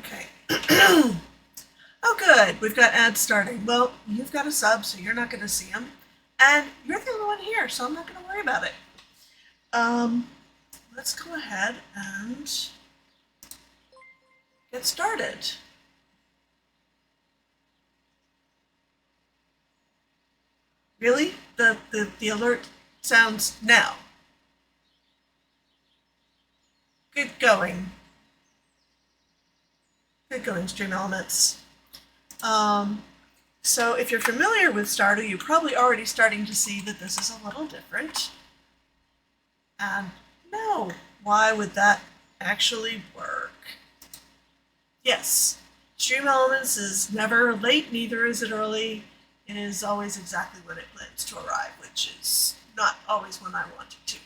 Okay. Oh, good. We've got ads starting. Well, you've got a sub, so you're not going to see them. And you're the only one here, so I'm not going to worry about it. Um, let's go ahead and get started. Really? The alert sounds now. Good going. Good going, Stream Elements. So if you're familiar with Stardew, you're probably already starting to see that this is a little different. And no, why would that actually work? Yes, Stream Elements is never late, neither is it early. It is always exactly when it plans to arrive, which is not always when I want it to.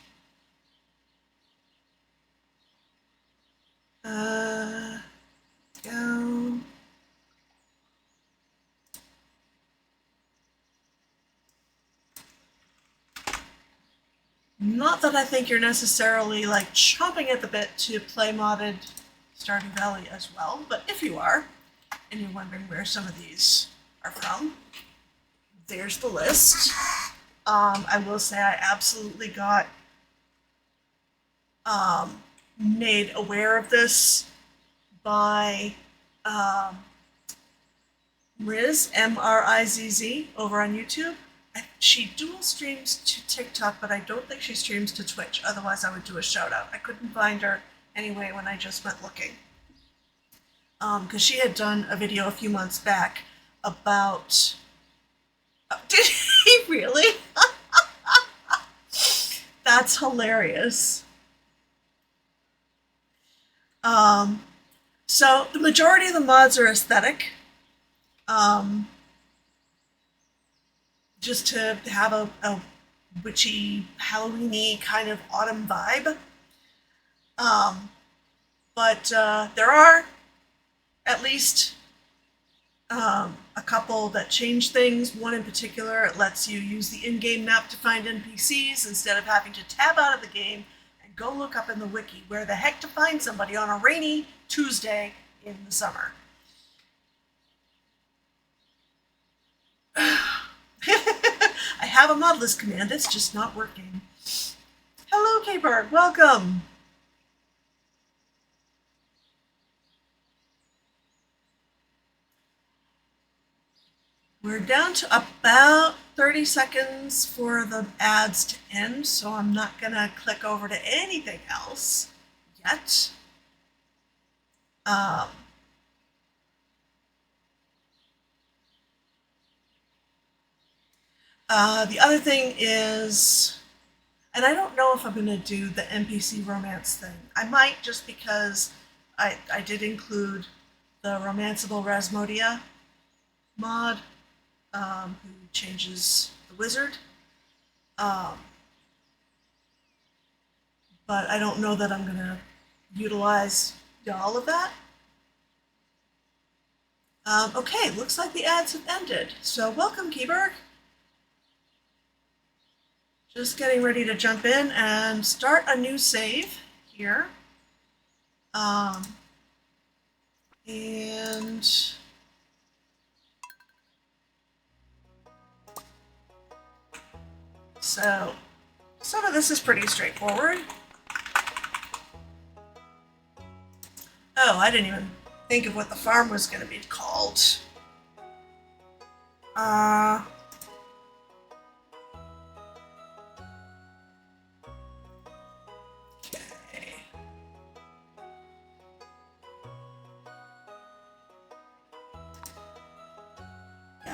Go. Not that I think you're necessarily like chomping at the bit to play modded Stardew Valley as well, but if you are, and you're wondering where some of these are from, there's the list. I will say I absolutely got made aware of this by Riz, M-R-I-Z-Z, over on YouTube. She dual streams to TikTok, but I don't think she streams to Twitch. Otherwise, I would do a shout out. I couldn't find her anyway when I just went looking. Because she had done a video a few months back about... Oh, did he really? That's hilarious. So the majority of the mods are aesthetic. Just to have a witchy, Halloween-y kind of autumn vibe. But there are at least a couple that change things. One in particular, it lets you use the in-game map to find NPCs instead of having to tab out of the game and go look up in the wiki where the heck to find somebody on a rainy Tuesday in the summer. I have a mod list command, it's just not working. Hello, K-Bird, welcome! We're down to about 30 seconds for the ads to end, so I'm not gonna click over to anything else yet. The other thing is, and I don't know if I'm going to do the NPC romance thing. I might, just because I did include the Romanceable Rasmodia mod, who changes the wizard. But I don't know that I'm going to utilize all of that. Okay, looks like the ads have ended. So welcome, Keyberg. Just getting ready to jump in and start a new save here. And so some of this is pretty straightforward. Oh, I didn't even think of what the farm was going to be called.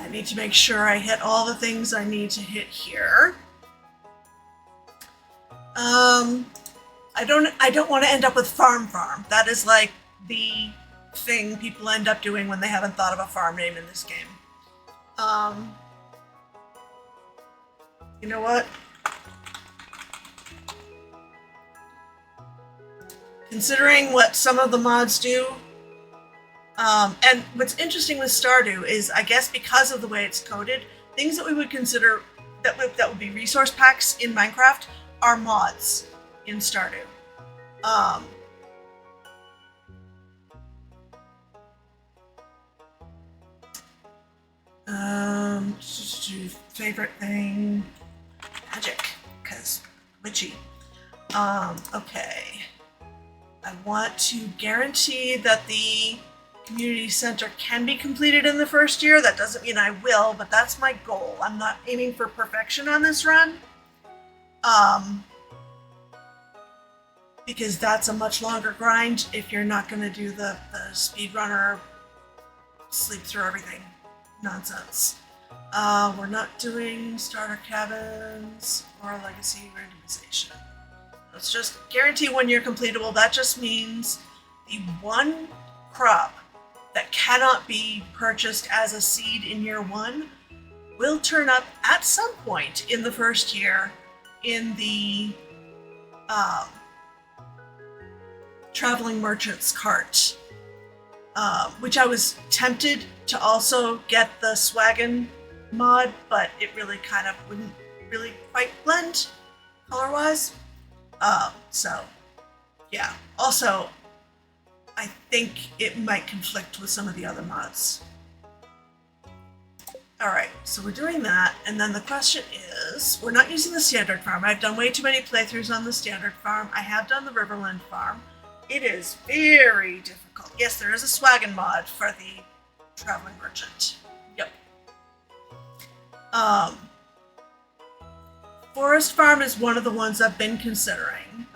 I need to make sure I hit all the things I need to hit here. I don't want to end up with farm. That is like the thing people end up doing when they haven't thought of a farm name in this game. You know what? Considering what some of the mods do, and what's interesting with Stardew is, I guess because of the way it's coded, things that we would consider that would be resource packs in Minecraft are mods. in Stardew. Favorite thing, magic, because witchy. Okay. I want to guarantee that the community center can be completed in the first year. That doesn't mean I will, but that's my goal. I'm not aiming for perfection on this run. Because that's a much longer grind if you're not going to do the speedrunner sleep through everything nonsense. We're not doing starter cabins or legacy randomization. Let's just guarantee 1 year completable. That just means the one crop that cannot be purchased as a seed in year 1 will turn up at some point in the first year in the traveling merchant's cart, which I was tempted to also get the Swaggin mod, but it really kind of wouldn't really quite blend color-wise. So, yeah. Also, I think it might conflict with some of the other mods. Alright, so we're doing that, and then the question is, we're not using the standard farm. I've done way too many playthroughs on the standard farm. I have done the Riverland farm. It is very difficult. Yes, there is a Swaggin mod for the traveling merchant. Yep. Forest farm is one of the ones I've been considering.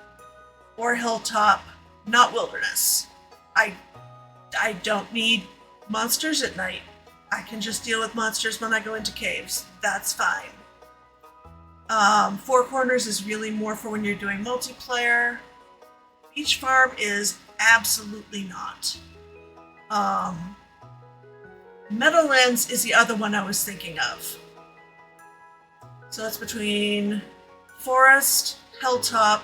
Or hilltop, not wilderness. I don't need monsters at night. I can just deal with monsters when I go into caves. That's fine. Four Corners is really more for when you're doing multiplayer. Beach Farm is absolutely not. Meadowlands is the other one I was thinking of. So it's between Forest, Hilltop,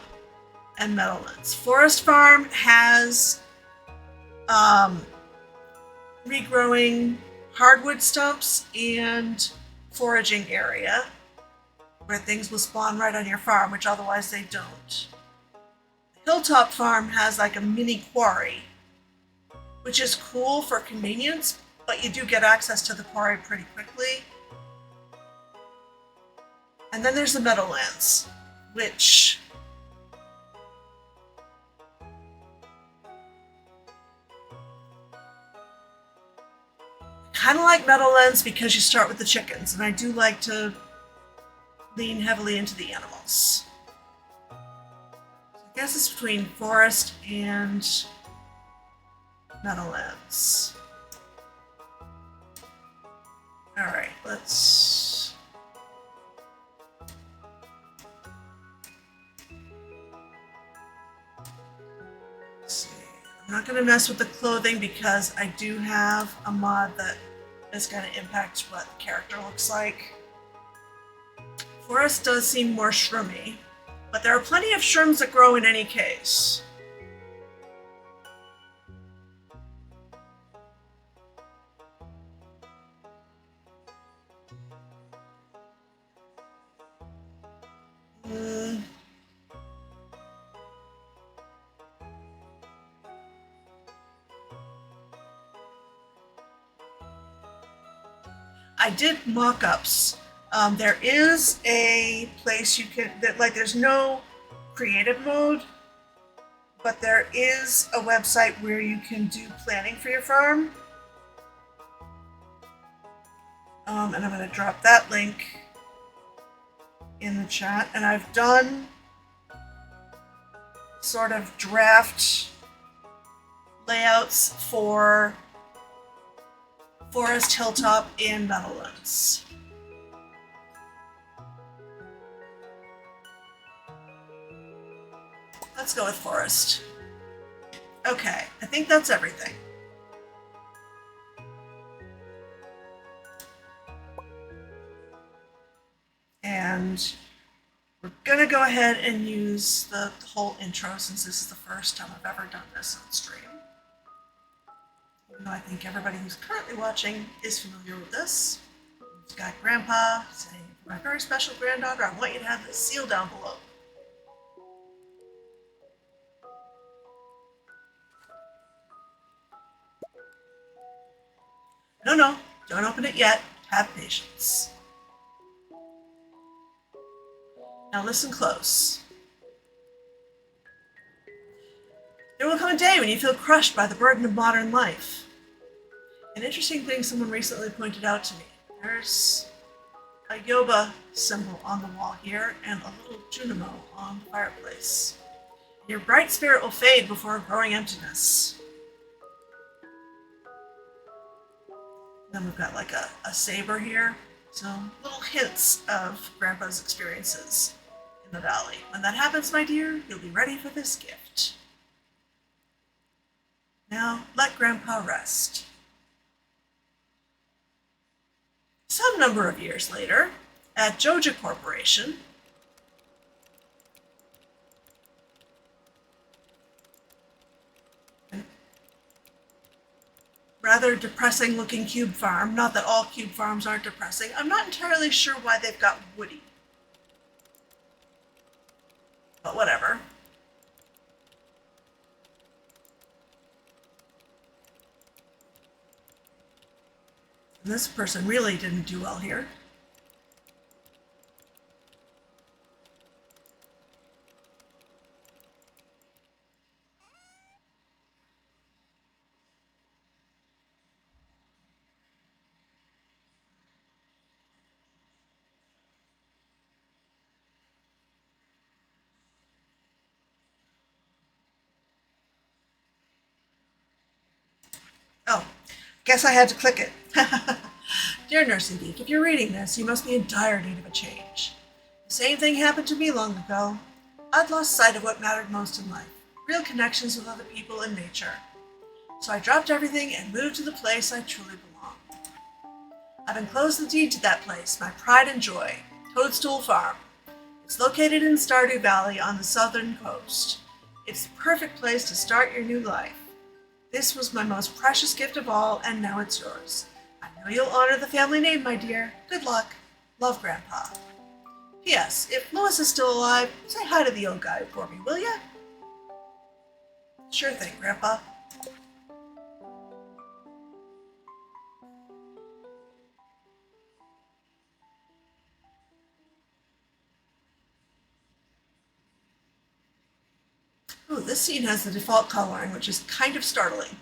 and Meadowlands. Forest Farm has regrowing hardwood stumps and foraging area where things will spawn right on your farm, which otherwise they don't. Hilltop Farm has like a mini quarry, which is cool for convenience, but you do get access to the quarry pretty quickly. And then there's the Meadowlands, which kind of like Meadowlands because you start with the chickens, and I do like to lean heavily into the animals. I guess it's between Forest and Meadowlands. Alright, let's see. I'm not going to mess with the clothing because I do have a mod that is going to impact what the character looks like. Forest does seem more shroomy, but there are plenty of shrooms that grow in any case. I did mock-ups. There is a place you can, there's no creative mode, but there is a website where you can do planning for your farm. And I'm going to drop that link in the chat. And I've done sort of draft layouts for Forest, Hilltop, and Meadowlands. Let's go with Forest. Okay, I think that's everything. And we're gonna go ahead and use the whole intro since this is the first time I've ever done this on stream. Even though I think everybody who's currently watching is familiar with this. We've got Grandpa saying, "For my very special granddaughter, I want you to have this sealed down below." No, don't open it yet. Have patience. Now listen close. There will come a day when you feel crushed by the burden of modern life. An interesting thing someone recently pointed out to me. There's a Yoba symbol on the wall here and a little Junimo on the fireplace. Your bright spirit will fade before a growing emptiness. Then we've got like a saber here. So little hints of Grandpa's experiences in the valley. When that happens, my dear, you'll be ready for this gift. Now, let Grandpa rest. Some number of years later, at Joja Corporation, a rather depressing looking cube farm. Not that all cube farms aren't depressing. I'm not entirely sure why they've got Woody. But whatever. And this person really didn't do well here. Oh, guess I had to click it. Dear Nursing Geek, if you're reading this, you must be in dire need of a change. The same thing happened to me long ago. I'd lost sight of what mattered most in life, real connections with other people and nature. So I dropped everything and moved to the place I truly belong. I've enclosed the deed to that place, my pride and joy, Toadstool Farm. It's located in Stardew Valley on the southern coast. It's the perfect place to start your new life. This was my most precious gift of all, and now it's yours. I know you'll honor the family name, my dear. Good luck. Love, Grandpa. P.S. If Louis is still alive, say hi to the old guy for me, will ya? Sure thing, Grandpa. Ooh, this scene has the default coloring, which is kind of startling.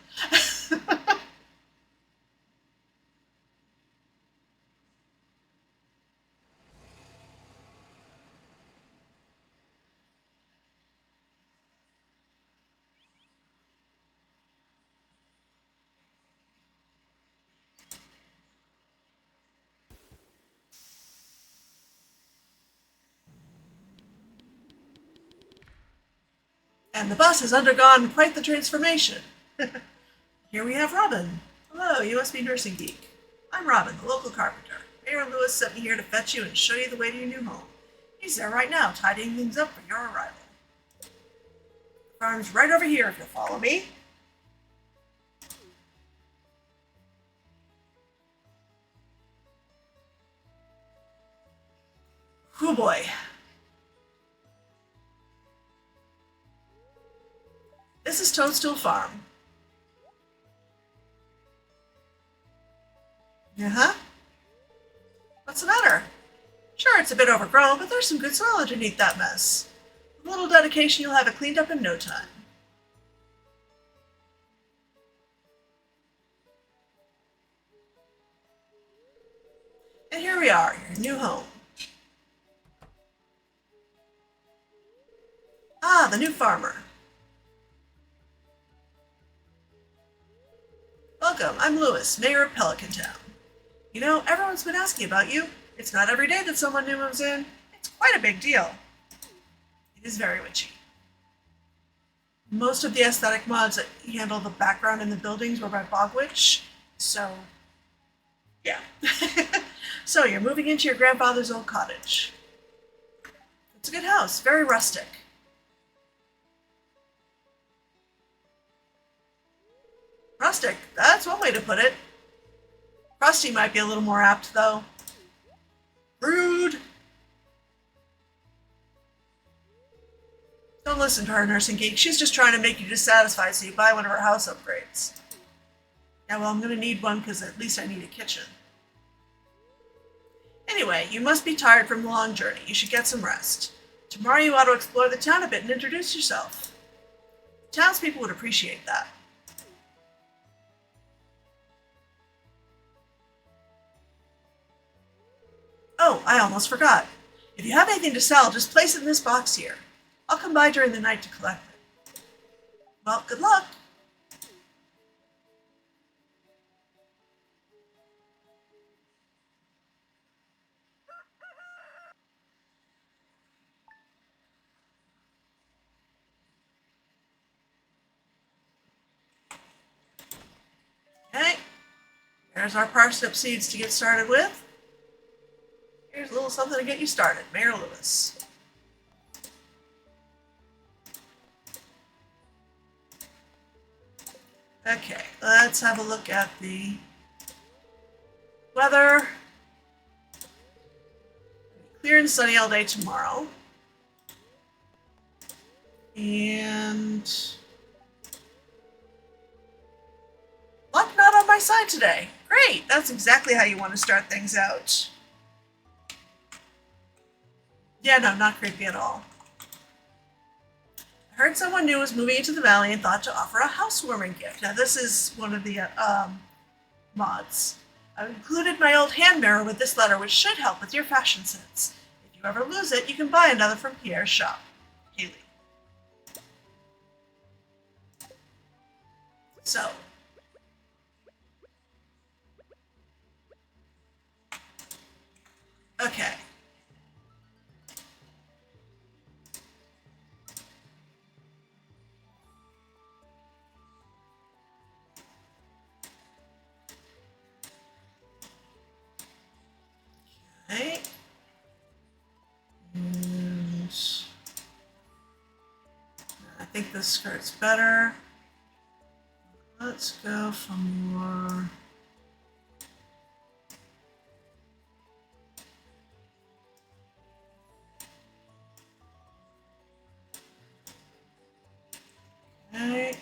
And the bus has undergone quite the transformation. Here we have Robin. Hello, you must be Nursing Geek. I'm Robin, the local carpenter. Mayor Lewis sent me here to fetch you and show you the way to your new home. He's there right now, tidying things up for your arrival. The farm's right over here if you'll follow me. Hoo boy. This is Toadstool Farm. Uh-huh. What's the matter? Sure, it's a bit overgrown, but there's some good soil underneath that mess. With a little dedication, you'll have it cleaned up in no time. And here we are, your new home. Ah, the new farmer. Welcome, I'm Lewis, mayor of Pelican Town. You know, everyone's been asking about you. It's not every day that someone new moves in. It's quite a big deal. It is very witchy. Most of the aesthetic mods that handle the background in the buildings were by Bogwitch, so yeah. So you're moving into your grandfather's old cottage. It's a good house, very rustic. Rustic, that's one way to put it. Rusty might be a little more apt, though. Rude. Don't listen to her, Nursing Geek. She's just trying to make you dissatisfied so you buy one of her house upgrades. Yeah, well, I'm going to need one because at least I need a kitchen. Anyway, you must be tired from the long journey. You should get some rest. Tomorrow you ought to explore the town a bit and introduce yourself. Townspeople would appreciate that. Oh, I almost forgot. If you have anything to sell, just place it in this box here. I'll come by during the night to collect it. Well, good luck. Okay, there's our parsnip seeds to get started with. Here's a little something to get you started. Mayor Lewis. Okay, let's have a look at the weather. Clear and sunny all day tomorrow. And luck not on my side today. Great, that's exactly how you want to start things out. Yeah, no, not creepy at all. I heard someone new was moving into the valley and thought to offer a housewarming gift. Now this is one of the mods. I've included my old hand mirror with this letter, which should help with your fashion sense. If you ever lose it, you can buy another from Pierre's shop. Haley. So. Okay. Okay. And I think this skirt's better. Let's go for more. Okay.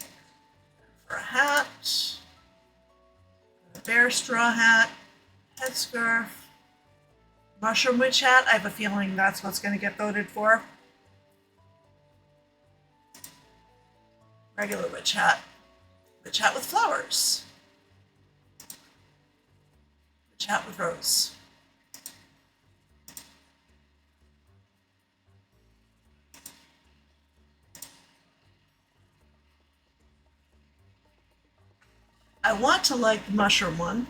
For a hat. A bear straw hat. Headscarf. Mushroom witch hat. I have a feeling that's what's going to get voted for. Regular witch hat. Witch hat with flowers. Witch hat with rose. I want to like the mushroom one.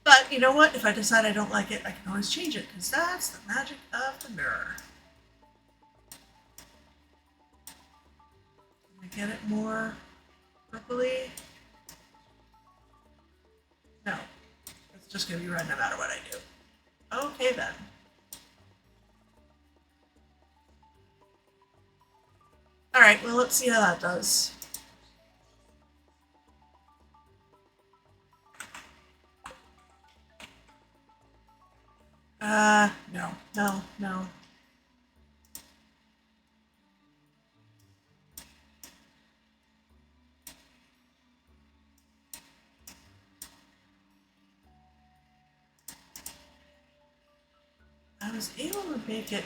But you know what? If I decide I don't like it, I can always change it, because that's the magic of the mirror. Can I get it more purpley? No. It's just going to be red no matter what I do. Okay then. Alright, well let's see how that does. No. I was able to make it.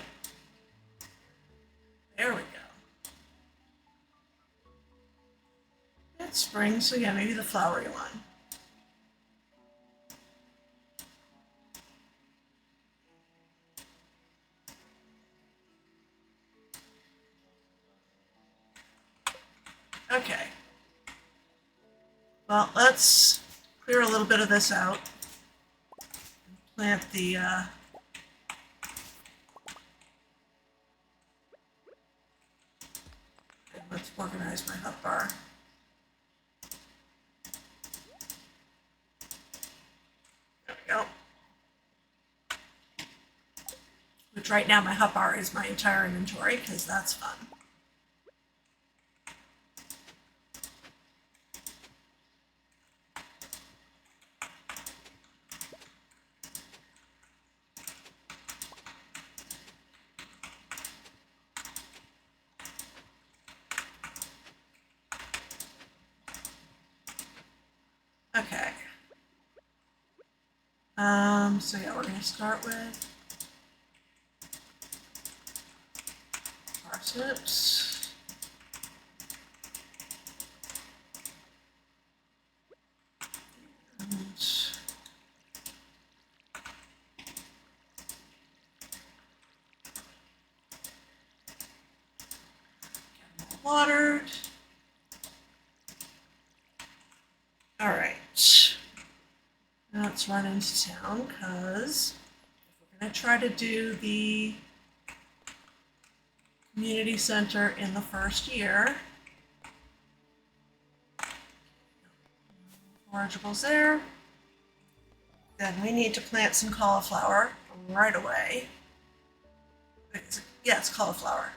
There we go. It's spring, so yeah, maybe the flowery one. Okay. Well, let's clear a little bit of this out. Plant the let's organize my hotbar. There we go. Which right now my hotbar is my entire inventory, because that's fun. Okay. So yeah, we're going to start with parsnips. And watered. All right. Now let's run into town because we're going to try to do the community center in the first year. Forageables there. Then we need to plant some cauliflower right away. Yeah, it's cauliflower.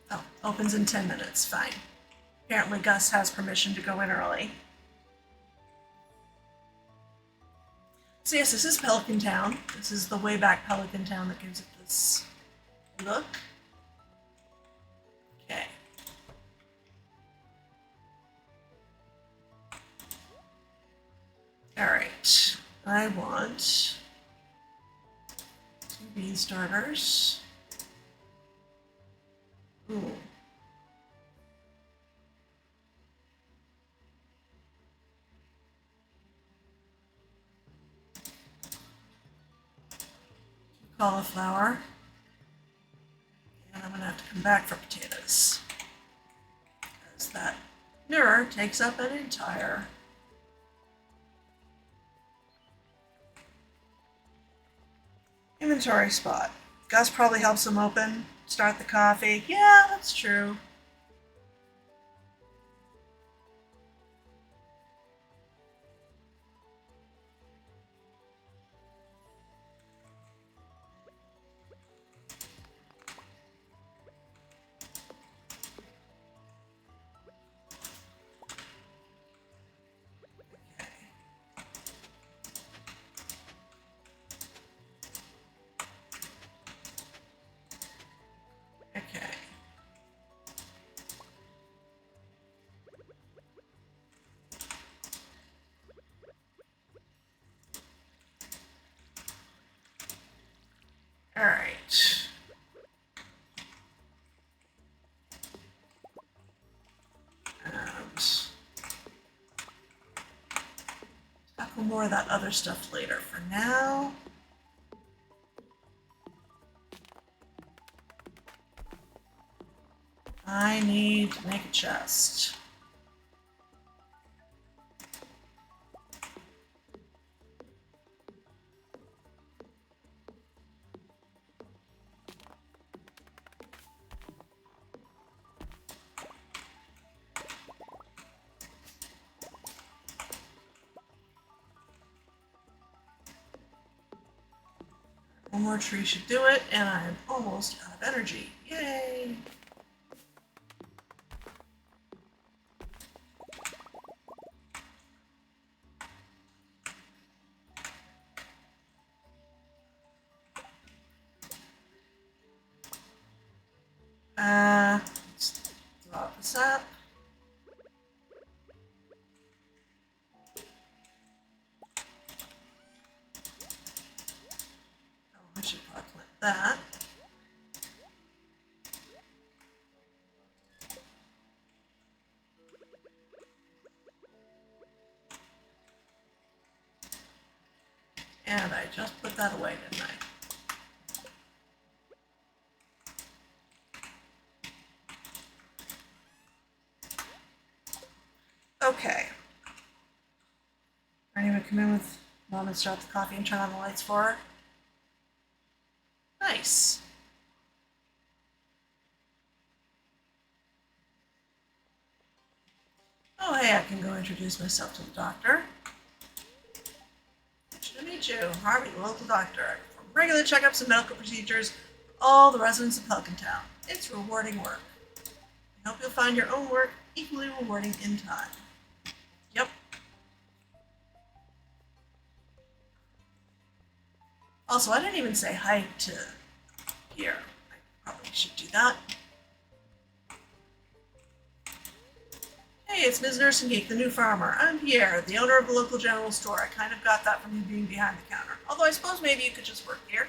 Oh, opens in 10 minutes, fine. Apparently Gus has permission to go in early. So yes, this is Pelican Town. This is the way back Pelican Town that gives it this look. Okay. Alright. I want 2 bean starters. Ooh. Cauliflower. And I'm going to have to come back for potatoes. Because that mirror takes up an entire inventory spot. Gus probably helps him open, start the coffee. Yeah, that's true. Okay. All right. And tackle more of that other stuff later. For now, I need to make a chest. One more tree should do it, and I'm almost out of energy. Yay! Let's drop this up. Oh, I should probably plant that. And I just put that away, didn't I? Okay. Are you gonna come in with Mom and start the coffee and turn on the lights for her? Nice. Oh, hey, I can go introduce myself to the doctor. Pleasure to meet you. Harvey, the local doctor. From regular checkups and medical procedures for all the residents of Pelican Town. It's rewarding work. I hope you'll find your own work equally rewarding in time. Yep. Also, I didn't even say hi to Pierre. I probably should do that. Hey, it's Ms. Nursing Geek, the new farmer. I'm Pierre, the owner of the local general store. I kind of got that from you being behind the counter. Although I suppose maybe you could just work here.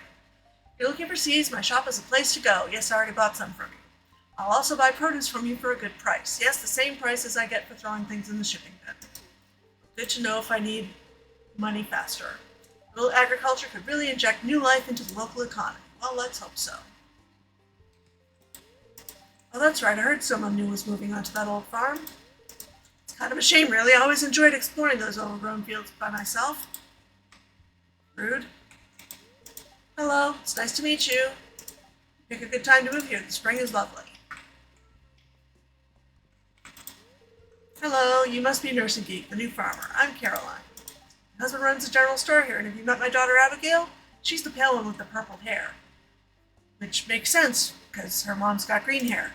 If you're looking for seeds, my shop is a place to go. Yes, I already bought some from you. I'll also buy produce from you for a good price. Yes, the same price as I get for throwing things in the shipping bin. Good to know if I need money faster. A little agriculture could really inject new life into the local economy. Well, let's hope so. Oh, that's right. I heard someone new was moving onto that old farm. It's kind of a shame, really. I always enjoyed exploring those overgrown fields by myself. Rude. Hello. It's nice to meet you. Pick a good time to move here. The spring is lovely. Hello. You must be Nursing Geek, the new farmer. I'm Caroline. My husband runs a general store here, and have you met my daughter Abigail? She's the pale one with the purple hair. Which makes sense, because her mom's got green hair.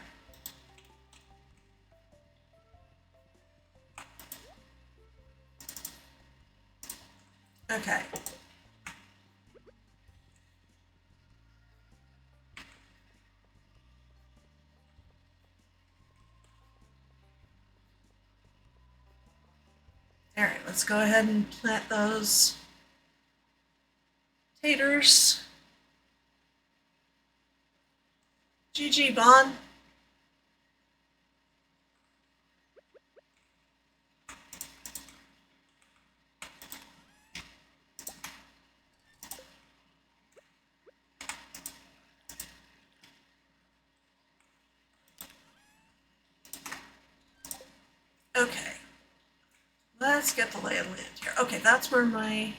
Okay. Alright, let's go ahead and plant those taters. GG, Bon. Okay. Let's get the lay of the land here. Okay, that's where my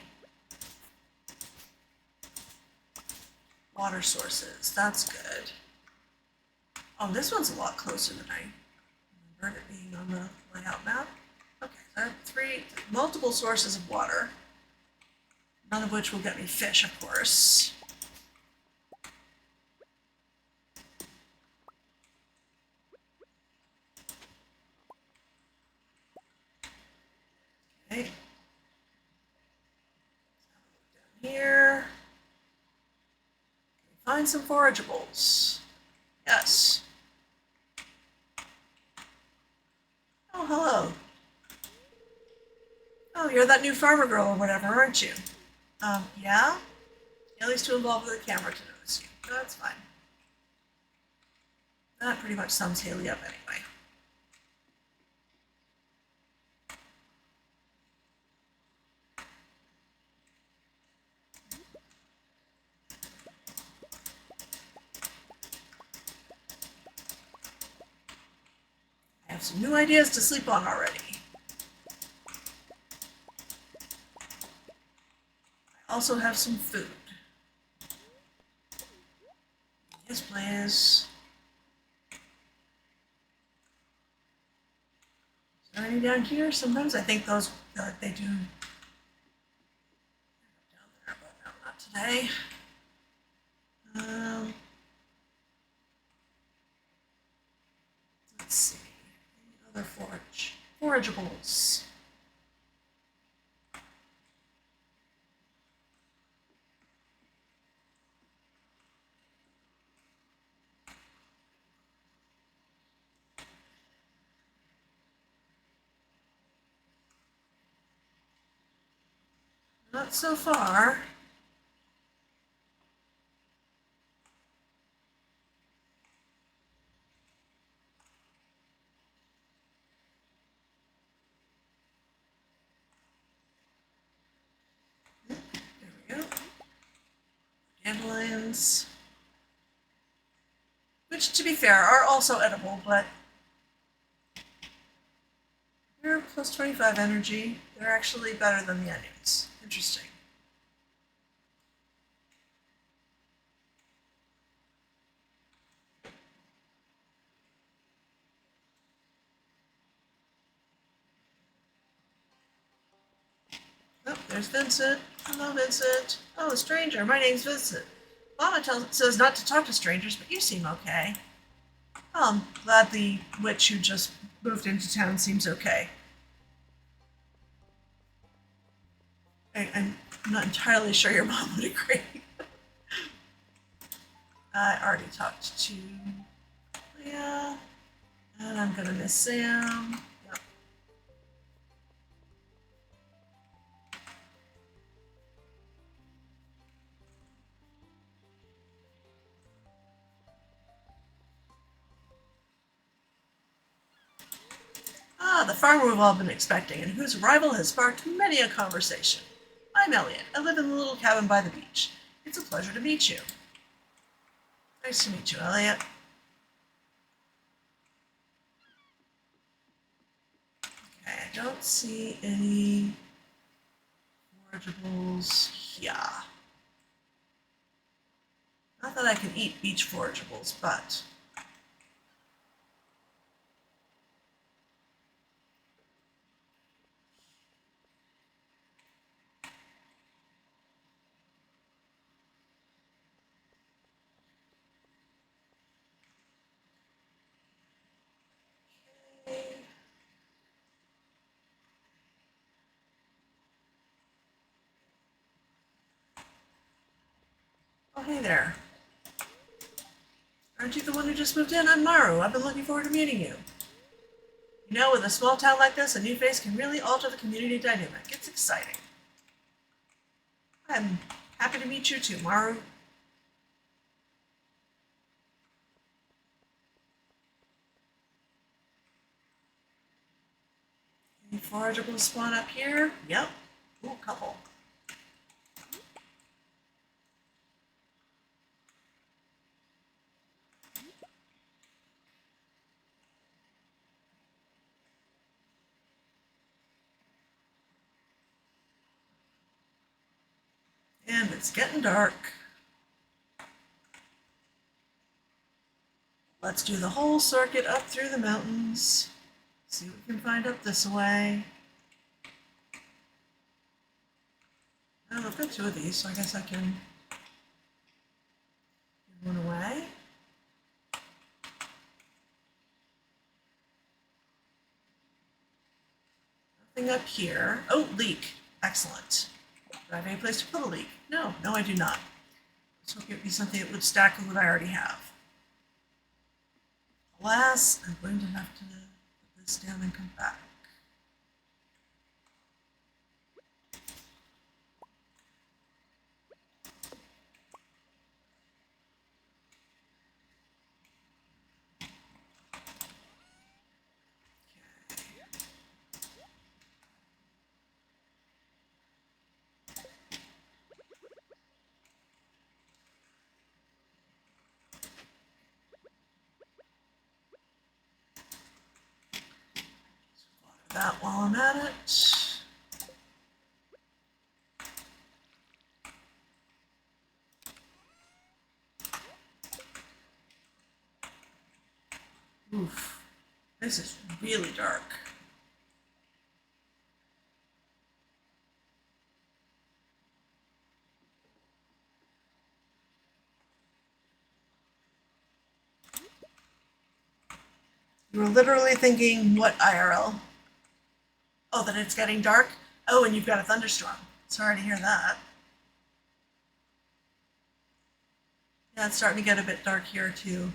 water source is. That's good. Oh, this one's a lot closer than I remembered it being on the layout map. Okay, there are multiple sources of water, none of which will get me fish, of course. Okay. Down here. Find some forageables. Yes. Oh, hello. Oh, you're that new farmer girl or whatever, aren't you? Yeah? Haley's too involved with the camera to notice you. No, that's fine. That pretty much sums Haley up anyway. I have some new ideas to sleep on already. I also have some food. Yes, please. Is there any down here? Sometimes I think those, they do. Down there, but no, not today. Let's see. Any other forageables? Not so far. There we go. Dandelions. Which, to be fair, are also edible, but they're plus 25 energy. They're actually better than the onions. Interesting. Oh, there's Vincent. Hello, Vincent. Oh, a stranger. My name's Vincent. Mama says not to talk to strangers, but you seem okay. Oh, I'm glad the witch who just moved into town seems okay. I'm not entirely sure your mom would agree. I already talked to Leah, and I'm gonna miss Sam. Yep. Ah, the farmer we've all been expecting, and whose arrival has sparked many a conversation. I'm Elliot. I live in the little cabin by the beach. It's a pleasure to meet you. Nice to meet you, Elliot. Okay, I don't see any forageables here. Not that I can eat beach forageables, but... Oh, hey there. Aren't you the one who just moved in? I'm Maru. I've been looking forward to meeting you. You know, with a small town like this, a new face can really alter the community dynamic. It's exciting. I'm happy to meet you too, Maru. Any forageables spawn up here? Yep. Ooh, a couple. And it's getting dark. Let's do the whole circuit up through the mountains. See what we can find up this way. Oh, I've got two of these, so I guess I can give one away. Nothing up here. Oh, leek. Excellent. Do I have any place to put a leek? No, I do not. Let's hope it would be something that would stack with what I already have. Alas, I'm going to have to put this down and come back. That while I'm at it. Oof, this is really dark. You were literally thinking, what IRL? Oh, that it's getting dark? Oh, and you've got a thunderstorm. Sorry to hear that. Yeah, it's starting to get a bit dark here too.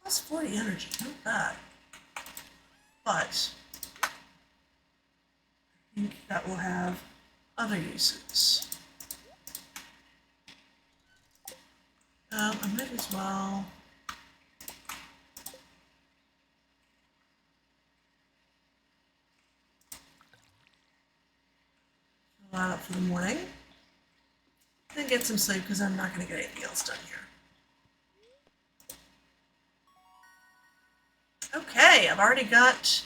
Plus 40 energy, not bad. But I think that will have other uses. I might as well fill that up for the morning. Then get some sleep because I'm not going to get anything else done here. Okay, I've already got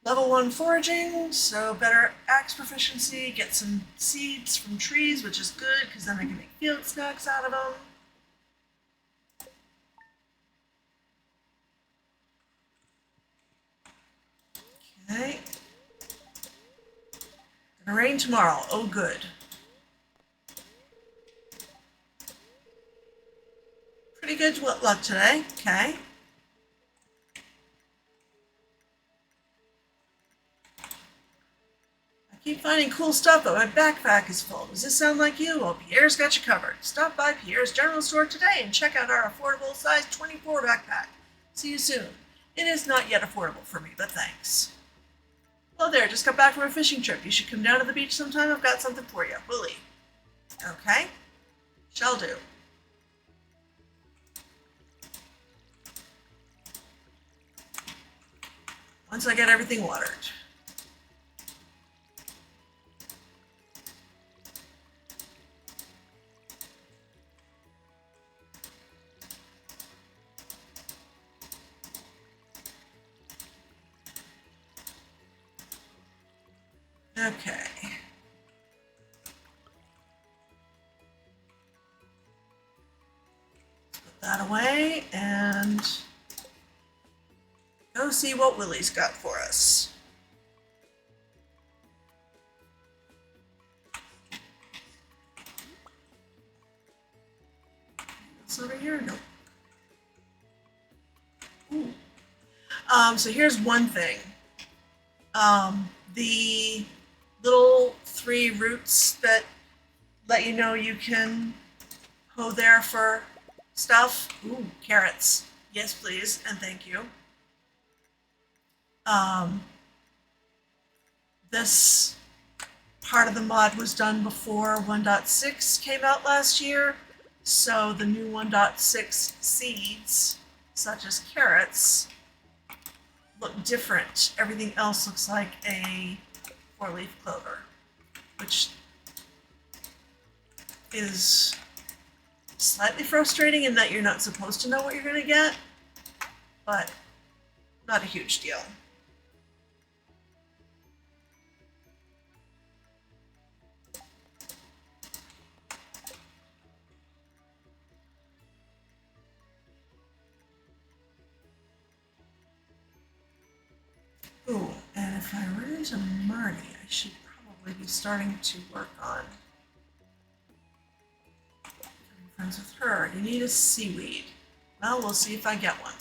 level 1 foraging, so better axe proficiency, get some seeds from trees, which is good because then I can make field snacks out of them. Okay. Gonna rain tomorrow. Oh, good. Pretty good luck today. Okay. Finding cool stuff, but my backpack is full. Does this sound like you? Well, Pierre's got you covered. Stop by Pierre's General Store today and check out our affordable size 24 backpack. See you soon. It is not yet affordable for me, but thanks. Hello there, just got back from a fishing trip. You should come down to the beach sometime. I've got something for you. Willie. Okay. Shall do. Once I get everything watered. Okay. Put that away and go see what Willie's got for us. What's over here? Nope. Ooh. So here's one thing. The little 3 roots that let you know you can hoe there for stuff. Ooh, carrots. Yes, please, and thank you. This part of the mod was done before 1.6 came out last year, so the new 1.6 seeds, such as carrots, look different. Everything else looks like a 4-leaf clover, which is slightly frustrating in that you're not supposed to know what you're going to get, but not a huge deal. Ooh, and if I run into Marty, I should probably be starting to work on becoming friends with her. You need a seaweed. Well, we'll see if I get one.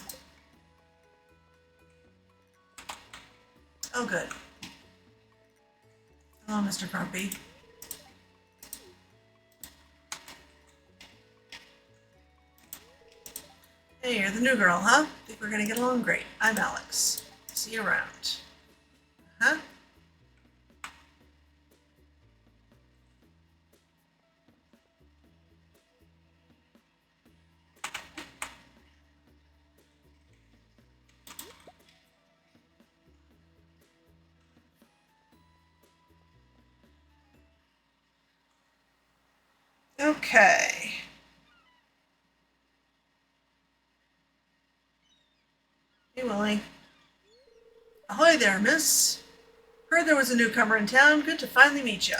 Oh, good. Hello, Mr. Grumpy. Hey, you're the new girl, huh? Think we're gonna get along great. I'm Alex. See you around. Huh? Okay. Hey, Willie. Ahoy there, miss. Heard there was a newcomer in town. Good to finally meet ya.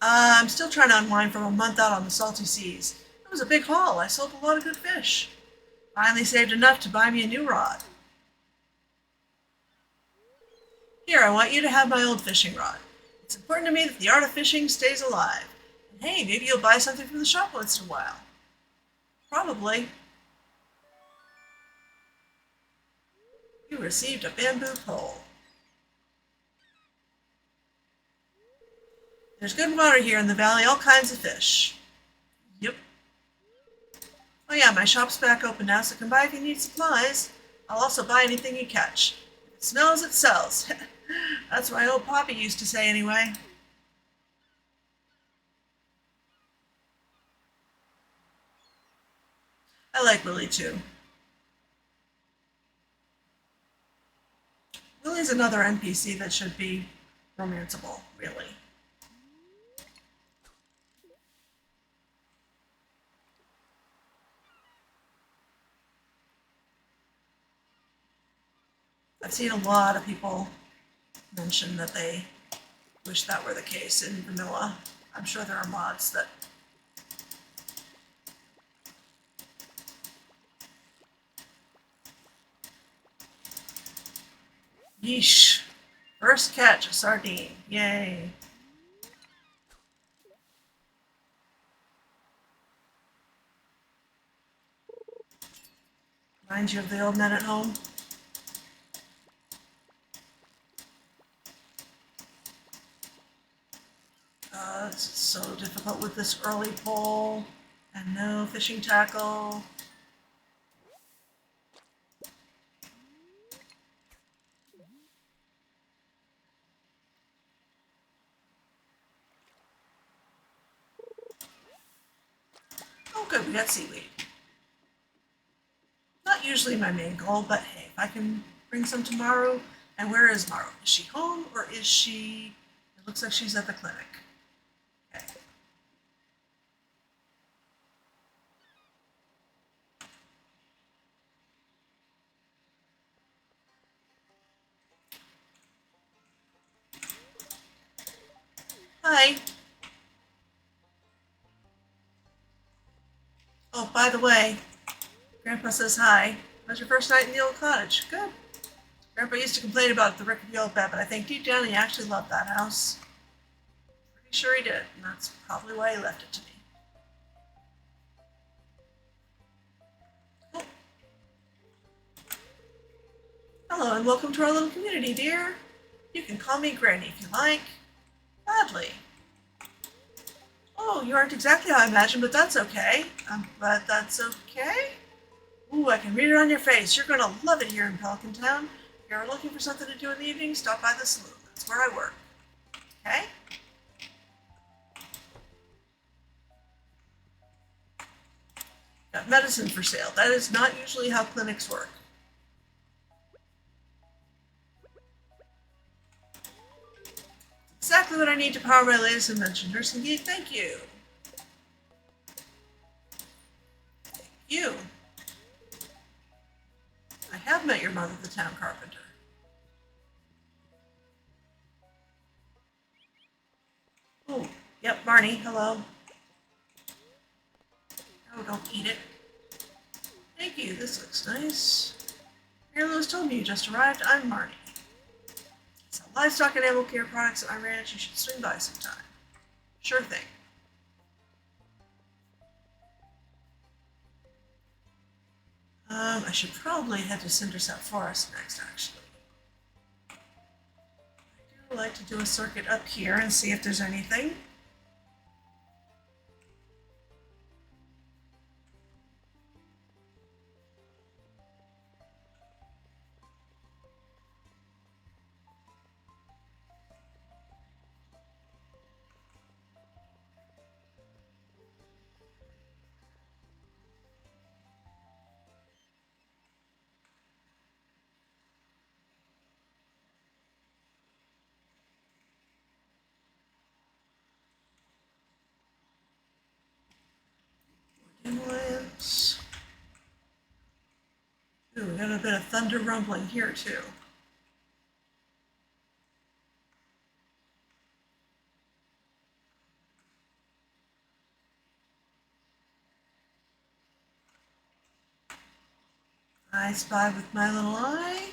I'm still trying to unwind from a month out on the salty seas. It was a big haul. I sold a lot of good fish. Finally saved enough to buy me a new rod. Here, I want you to have my old fishing rod. It's important to me that the art of fishing stays alive. And hey, maybe you'll buy something from the shop once in a while. Probably. You received a bamboo pole. There's good water here in the valley, all kinds of fish. Yep. Oh yeah, my shop's back open now, so come by if you need supplies. I'll also buy anything you catch. If it smells, it sells. That's what my old Poppy used to say anyway. I like Willie too. Willie's another NPC that should be romanceable, really. I've seen a lot of people mention that they wish that were the case in vanilla. I'm sure there are mods that yeesh. First catch, a sardine. Yay. Reminds you of the old men at home? so difficult with this early pole and no fishing tackle. Oh good, we got seaweed. Not usually my main goal, but hey, if I can bring some to Maru. And where is Maru? Is she home or is she... It looks like she's at the clinic. Okay. Hi. Oh, by the way, Grandpa says hi. How's your first night in the old cottage? Good. Grandpa used to complain about the rickety old bed, but I think deep down he actually loved that house. Pretty sure he did, and that's probably why he left it to me. Cool. Hello, and welcome to our little community, dear. You can call me Granny if you like. Gladly. Oh, you aren't exactly how I imagined, but that's okay. But that's okay? Ooh, I can read it on your face. You're gonna love it here in Pelican Town. If you're looking for something to do in the evening, stop by the saloon. That's where I work. Okay? Got medicine for sale. That is not usually how clinics work. Exactly what I need to power my latest invention. Nursing geek, thank you. Thank you. I have met your mother, the town carpenter. Oh, yep, Barney, hello. Oh, don't eat it. Thank you, this looks nice. Mary Lou's told me you just arrived. I'm Marnie. I sell livestock and animal care products at my ranch. You should swing by sometime. Sure thing. I should probably head to Cindersap Forest next, actually. I do like to do a circuit up here and see if there's anything. Inlands. Ooh, we got a bit of thunder rumbling here too. I spy with my little eye.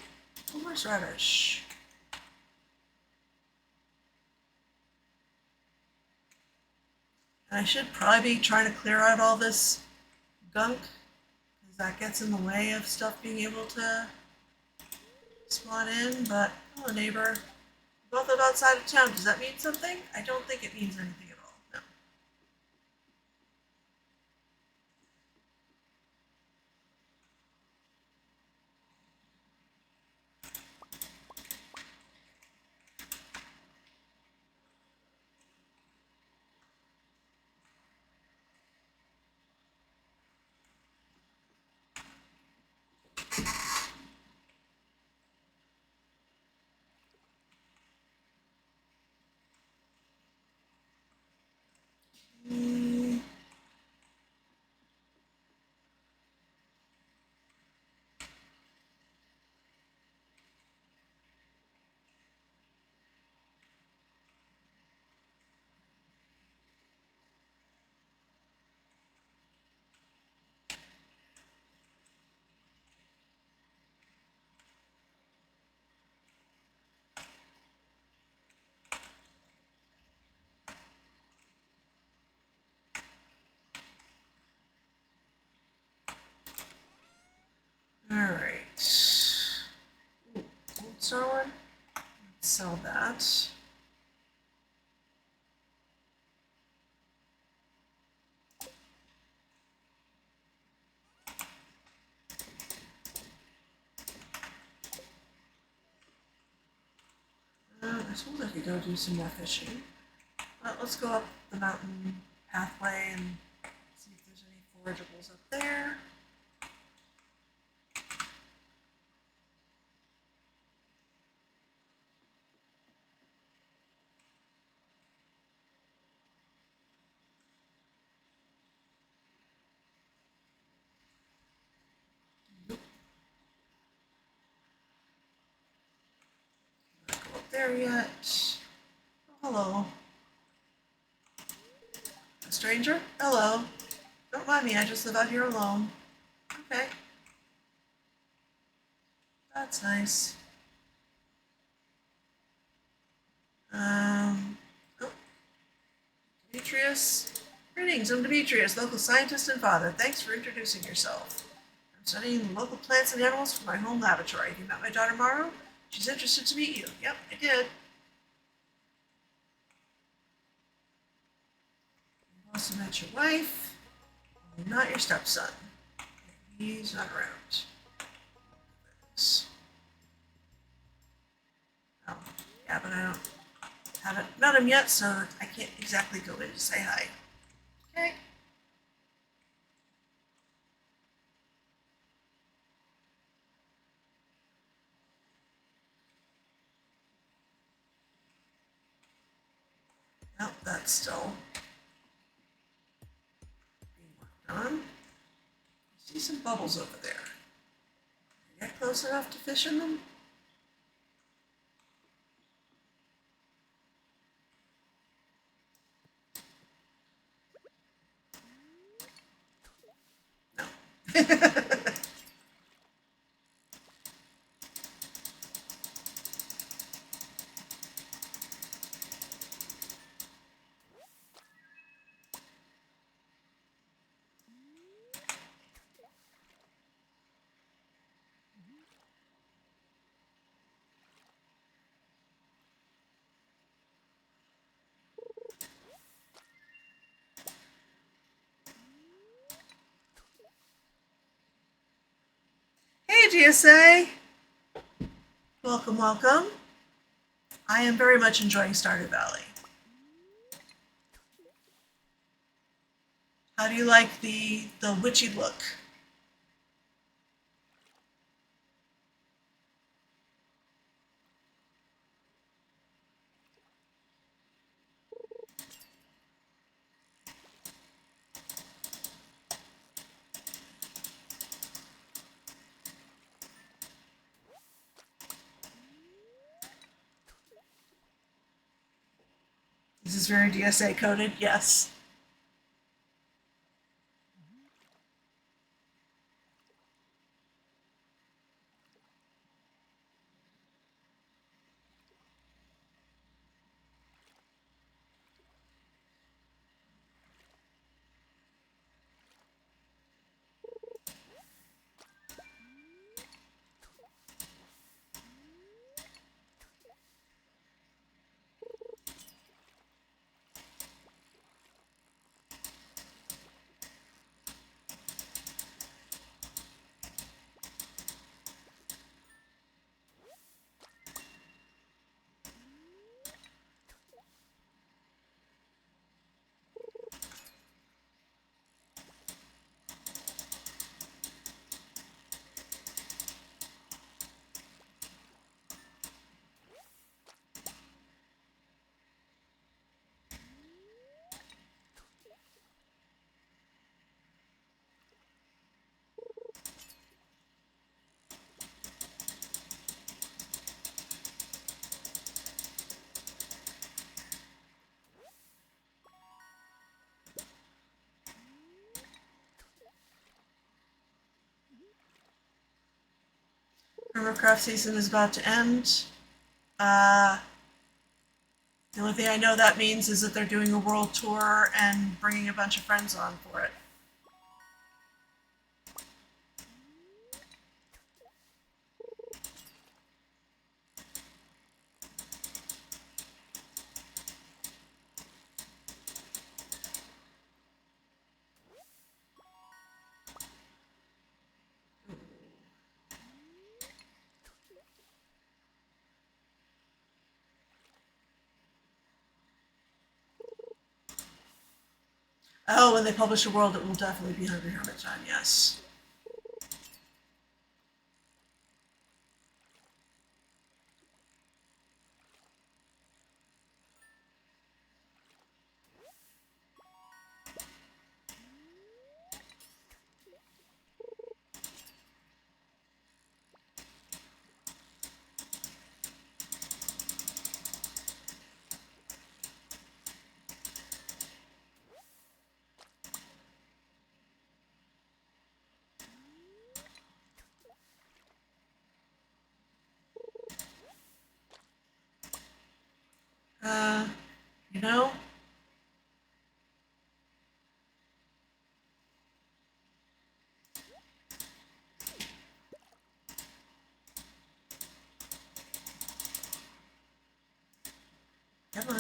Oh, where's Radish? I should probably be trying to clear out all this gunk, because that gets in the way of stuff being able to spawn in, but hello neighbor. Both live outside of town. Does that mean something? I don't think it means anything at all. No. Alright. Gold star one. Let's sell that. I suppose I could go do some more fishing. Let's go up the mountain pathway and see if there's any forageables up there. Not go up there yet. Oh, hello. A stranger? Hello. Don't mind me, I just live out here alone. Okay. That's nice. Oh, Demetrius. Greetings, I'm Demetrius, local scientist and father. Thanks for introducing yourself. I'm studying local plants and animals for my home laboratory. Have you met my daughter Maru? She's interested to meet you. Yep, I did. You've also met your wife, only not your stepson. He's not around. Oh, yeah, but I haven't met him yet, so I can't exactly go in to say hi. Okay. Nope, that's still being worked on. I see some bubbles over there. Can I get close enough to fish in them? No. Hey, GSA! Welcome, welcome. I am very much enjoying Stardew Valley. How do you like the witchy look? This is very DSA coded, yes. Hermitcraft season is about to end. The only thing I know that means is that they're doing a world tour and bringing a bunch of friends on for it. Oh, when they publish a world, it will definitely be Hungry Hermit time, yes. You know, come on.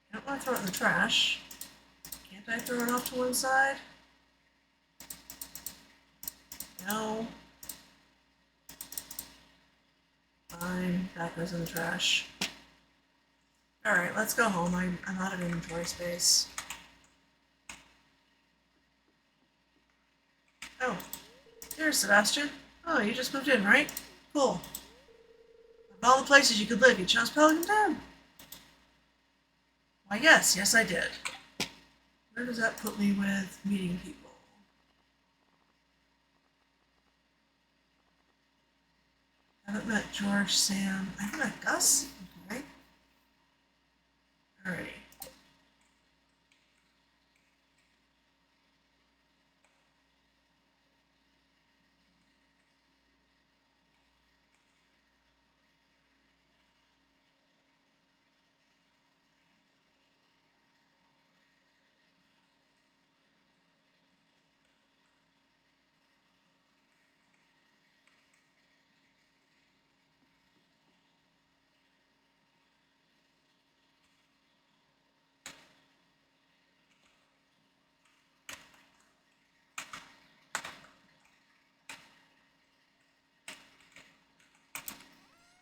I don't want to throw it in the trash. Can't I throw it off to one side? No. Fine, that goes in the trash. Alright, let's go home. I'm out of inventory space. Oh, there's Sebastian. Oh, you just moved in, right? Cool. Of all the places you could live, you chose Pelican Town. Why, yes, I did. Where does that put me with meeting people? I haven't met George, Sam. I haven't met Gus. Okay. Alrighty.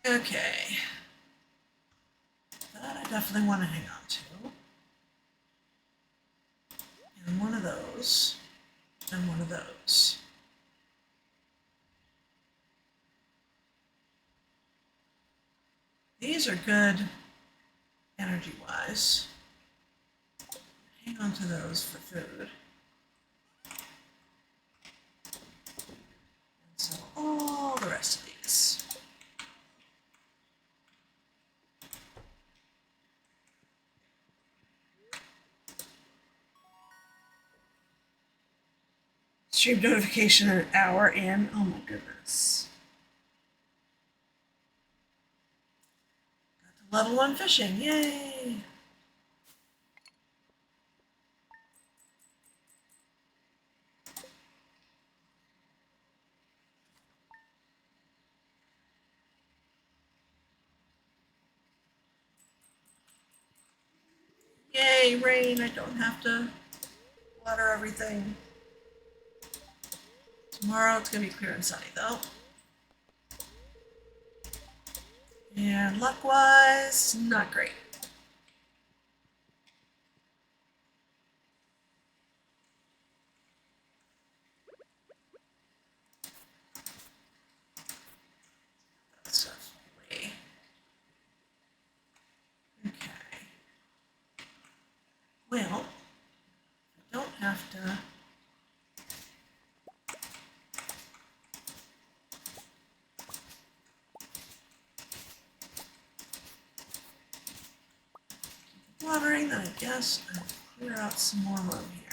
Okay. That I definitely want to hang on to. And one of those. And one of those. These are good energy-wise. Hang on to those for food. And so all the rest of these. Stream notification an hour in. Oh my goodness. Got to level 1 fishing. Yay! Yay, rain. I don't have to water everything. Tomorrow it's going to be clear and sunny though. And luck-wise, not great. That stuff away. Okay. Well, I don't have to... watering, then I guess I'll clear out some more room here.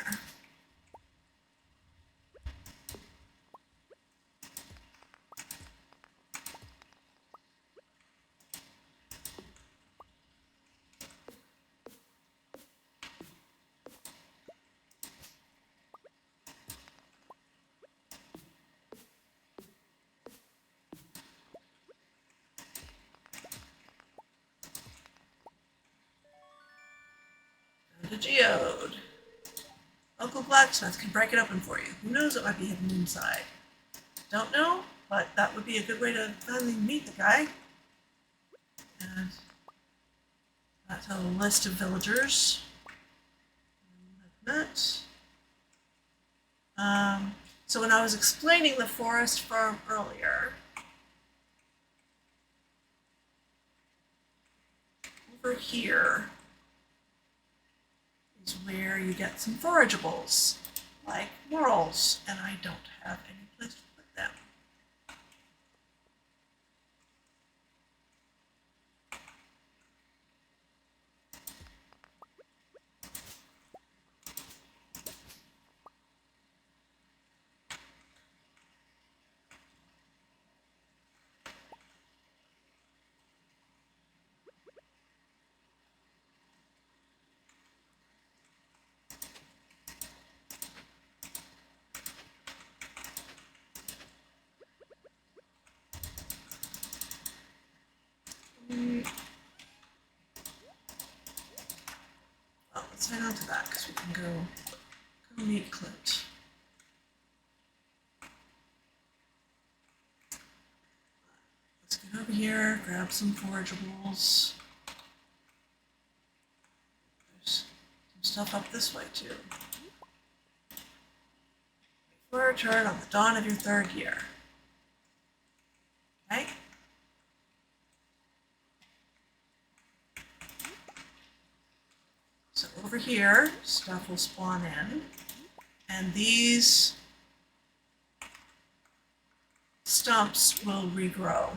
The geode. Local blacksmith can break it open for you. Who knows what might be hidden inside? Don't know, but that would be a good way to finally meet the guy. And that's a list of villagers. that. So when I was explaining the forest farm earlier, over here is where you get some forageables, like morels, and I don't have any place to put them. Well, let's hang on to that because we can go meet Clint. Let's get over here, grab some forageables. There's some stuff up this way too. Wait for a return on the dawn of your 3rd year. Okay? So over here, stuff will spawn in, and these stumps will regrow.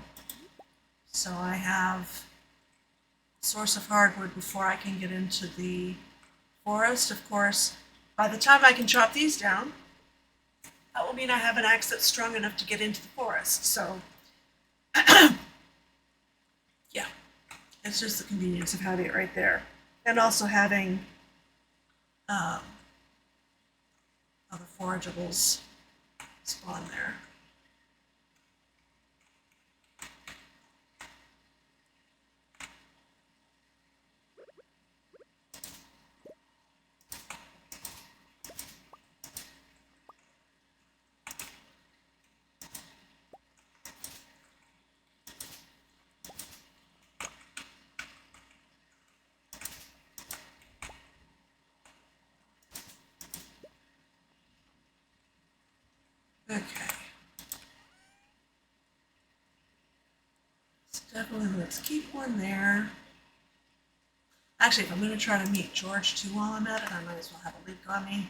So I have a source of hardwood before I can get into the forest. Of course, by the time I can chop these down, that will mean I have an axe that's strong enough to get into the forest. So, yeah, it's just the convenience of having it right there. And also having other forageables spawn there. Okay. Let's keep one there. Actually, if I'm going to try to meet George too while I'm at it, I might as well have a leak on me.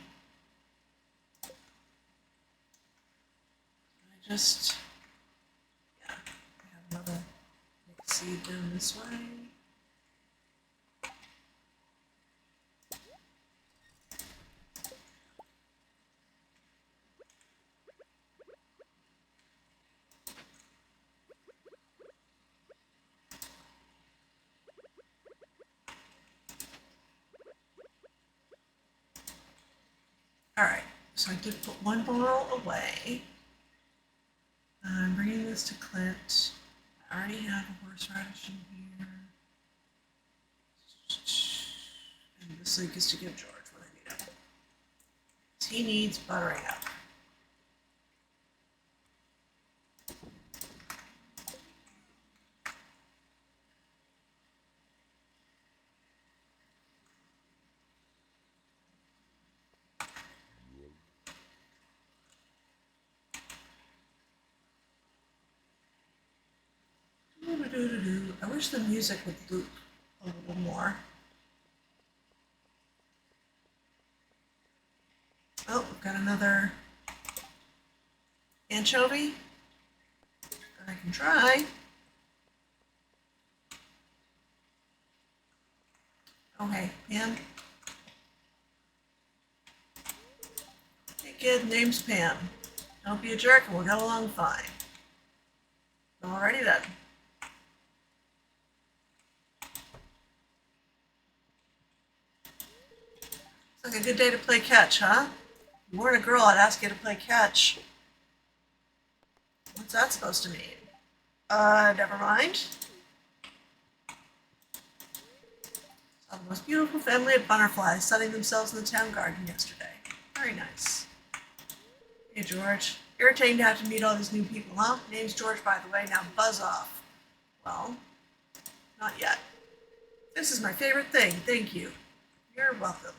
Yeah, I have another seed down this way. Alright, so I did put one bottle away. I'm bringing this to Clint. I already have a horseradish in here. And this leek is to give George when I need him. He needs buttering up. I wish the music would loop a little more. Oh, we've got another anchovy. I can try. Okay, Pam. Hey kid, name's Pam. Don't be a jerk and we'll get along fine. Alrighty then. Looks like a good day to play catch, huh? If you weren't a girl, I'd ask you to play catch. What's that supposed to mean? Never mind. Saw the most beautiful family of butterflies sunning themselves in the town garden yesterday. Very nice. Hey, George. Irritating to have to meet all these new people, huh? Name's George, by the way. Now buzz off. Well, not yet. This is my favorite thing. Thank you. You're welcome.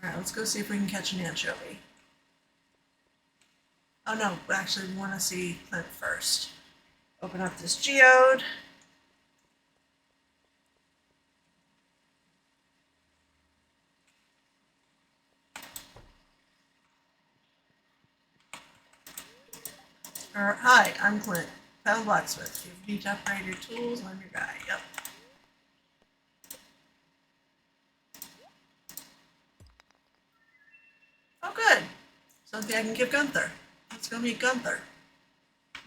Alright, let's go see if we can catch an anchovy. Oh no, actually we want to see Clint first. Open up this geode. Hi, I'm Clint. Found blacksmith. You need to upgrade your tools. I'm your guy. Yep. Oh, good. Something I can give Gunther. Let's go meet Gunther.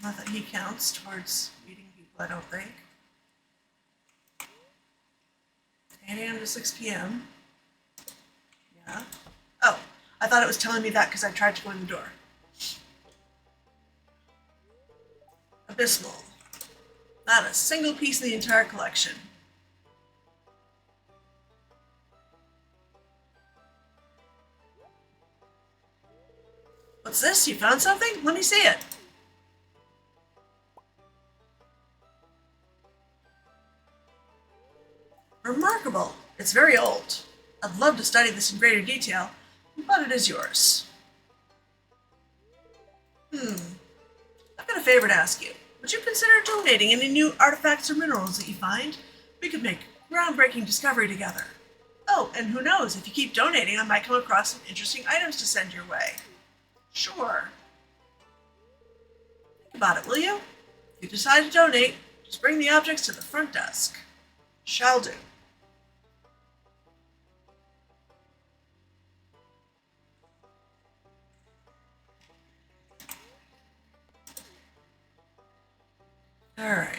Not that he counts towards meeting people, I don't think. 8 a.m. to 6 p.m. Yeah. Oh, I thought it was telling me that because I tried to go in the door. Abysmal. Not a single piece in the entire collection. What's this? You found something? Let me see it. Remarkable. It's very old. I'd love to study this in greater detail, but it is yours. I've got a favor to ask you. Would you consider donating any new artifacts or minerals that you find? We could make a groundbreaking discovery together. Oh, and who knows, if you keep donating, I might come across some interesting items to send your way. Sure. Think about it, will you? If you decide to donate, just bring the objects to the front desk. Shall do. All right.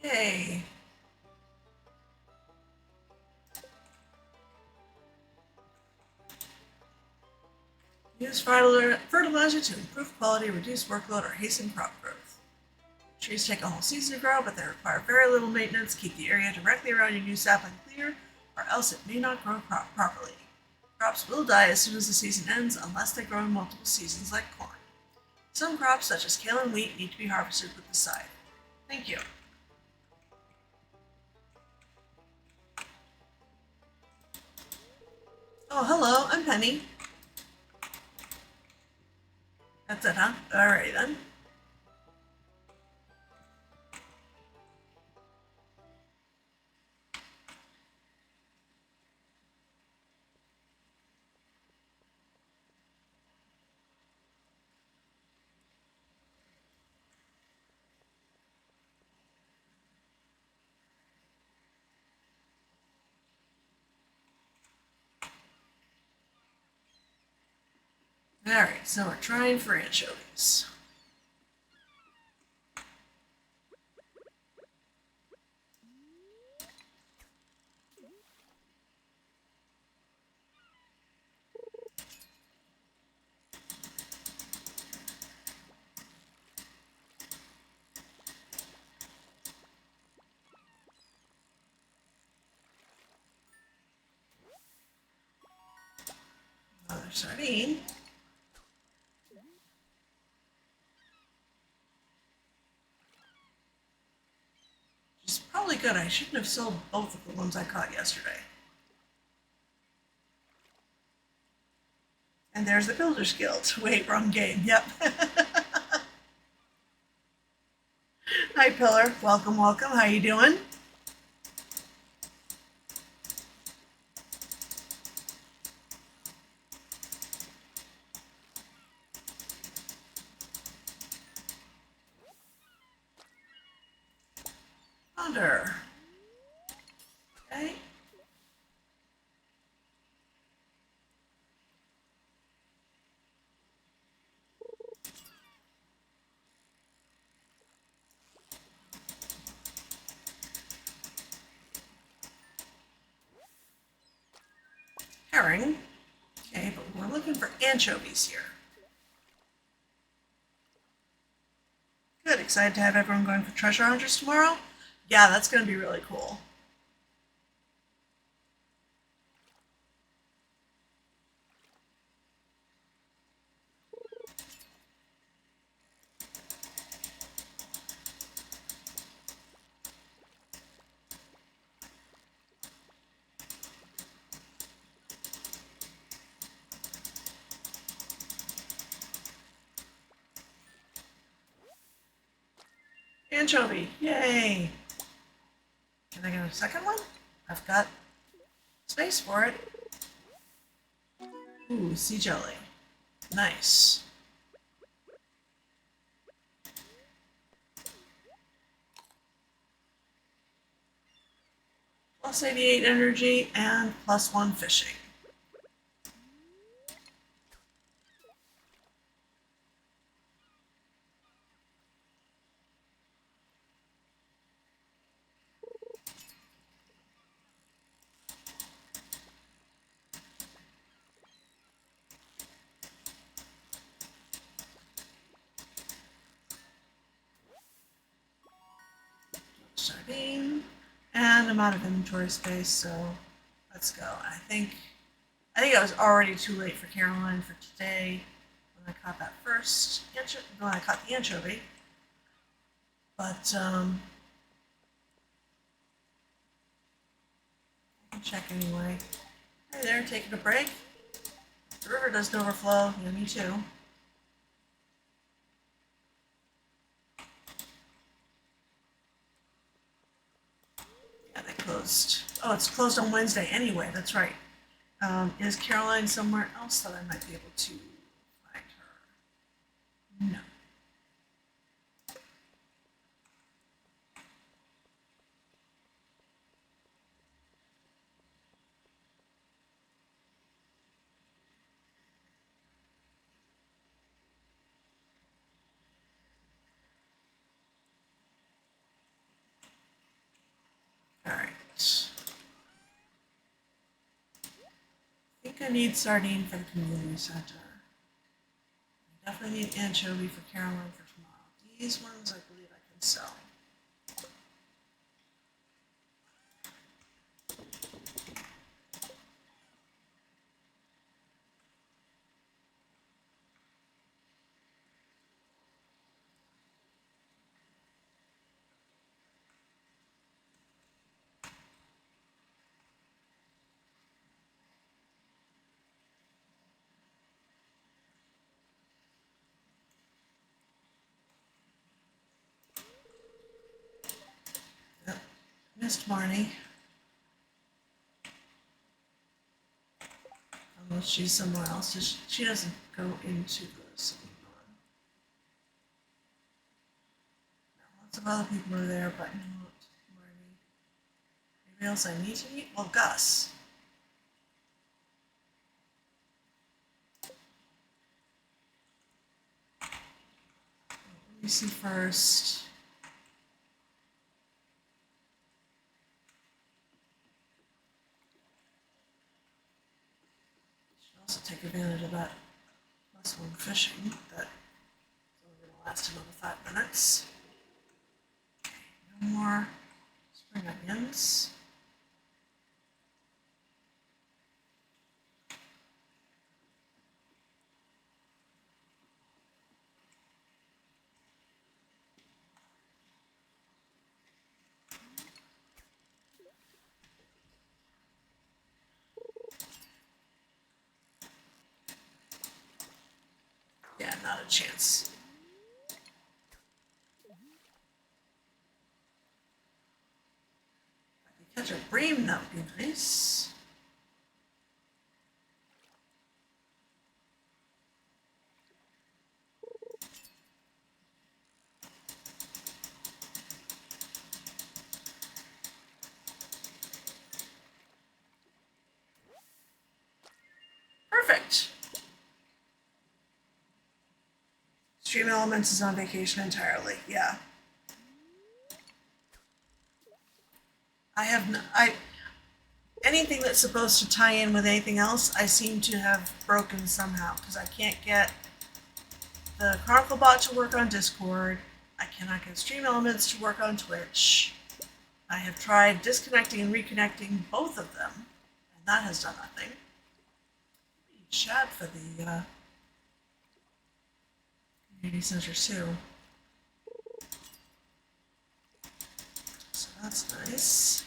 Yay. Use fertilizer to improve quality, reduce workload, or hasten crop growth. Trees take a whole season to grow, but they require very little maintenance. Keep the area directly around your new sapling clear, or else it may not grow properly. Crops will die as soon as the season ends, unless they grow in multiple seasons like corn. Some crops, such as kale and wheat, need to be harvested with the scythe. Thank you. Oh, hello, I'm Penny. That's it, huh? Alright then. Alright, so we're trying for anchovies. Another sardine. Which is probably good. I shouldn't have sold both of the ones I caught yesterday. And there's the Builder's Guild. Wait, wrong game. Yep. Hi, Pillar. Welcome, welcome. How you doing? Ponder. Okay. Herring. Okay, but we're looking for anchovies here. Good. Excited to have everyone going for treasure hunters tomorrow? Yeah, that's going to be really cool. anchovy. Yay! Can I get a second one? I've got space for it. Ooh, sea jelly. Nice. Plus 88 energy and plus 1 fishing. Sardine. And I'm out of inventory space, so let's go. I think I was already too late for Caroline for today when I caught that first when I caught the anchovy. But I can check anyway. Hey there, taking a break. The river doesn't overflow. Yeah, me too. Yeah, they closed. Oh, it's closed on Wednesday anyway. That's right. Is Caroline somewhere else that I might be able to find her? No. All right. I think I need sardine for the community center. I definitely need anchovy for Caroline for tomorrow. These ones I believe I can sell. Yep. Missed Marnie. Unless she's somewhere else. She doesn't go into the salon. No, lots of other people are there, but not Marnie. Anybody else I need to meet? Well, Gus. Let me see first. Should also take advantage of that plus 1 fishing that is only going to last another 5 minutes. Okay, no more spring onions. Yeah, not a chance. If I could catch a bream, that would be nice. Perfect. Stream Elements is on vacation entirely. Yeah. I have no, anything that's supposed to tie in with anything else, I seem to have broken somehow because I can't get the Chronicle bot to work on Discord. I cannot get Stream Elements to work on Twitch. I have tried disconnecting and reconnecting both of them, and that has done nothing. Chat for the community center too. So that's nice.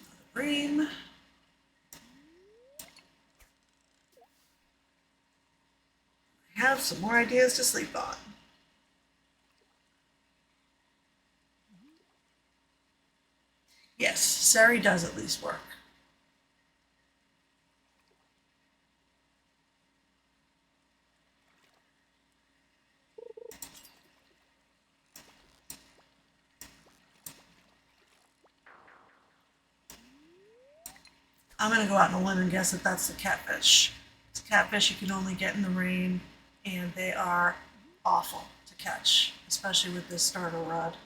Another bream. I have some more ideas to sleep on. Yes, Sari does at least work. I'm going to go out on a limb and guess that that's the catfish. It's catfish you can only get in the rain, and they are awful to catch, especially with this starter rod.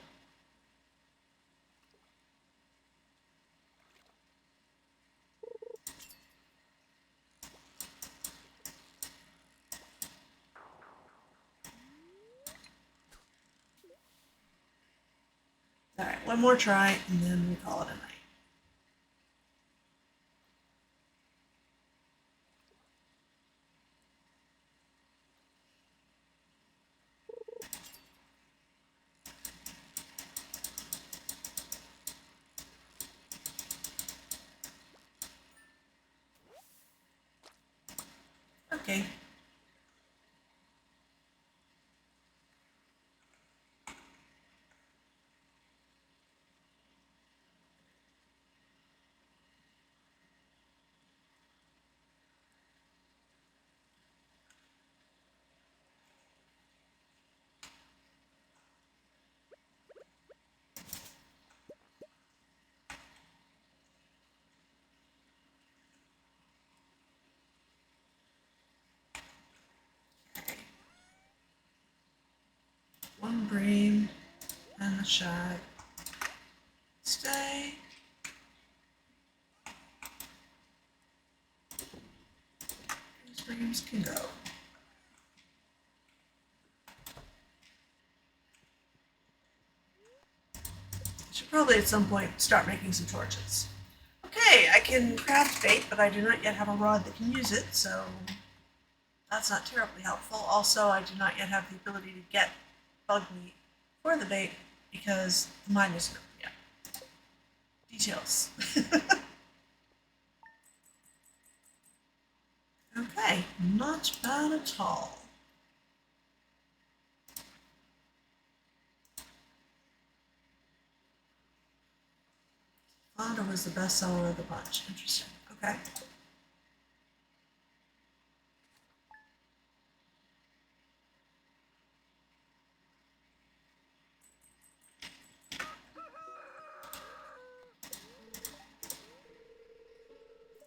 All right, one more try, and then we call it a night. Okay. One brain and a shot. Stay. These brains can go. Should probably at some point start making some torches. Okay, I can craft bait, but I do not yet have a rod that can use it, so that's not terribly helpful. Also, I do not yet have the ability to get bug meat for the bait because the mine isn't open yet. Details. Okay, not bad at all. Flounder was the best seller of the bunch. Interesting. Okay.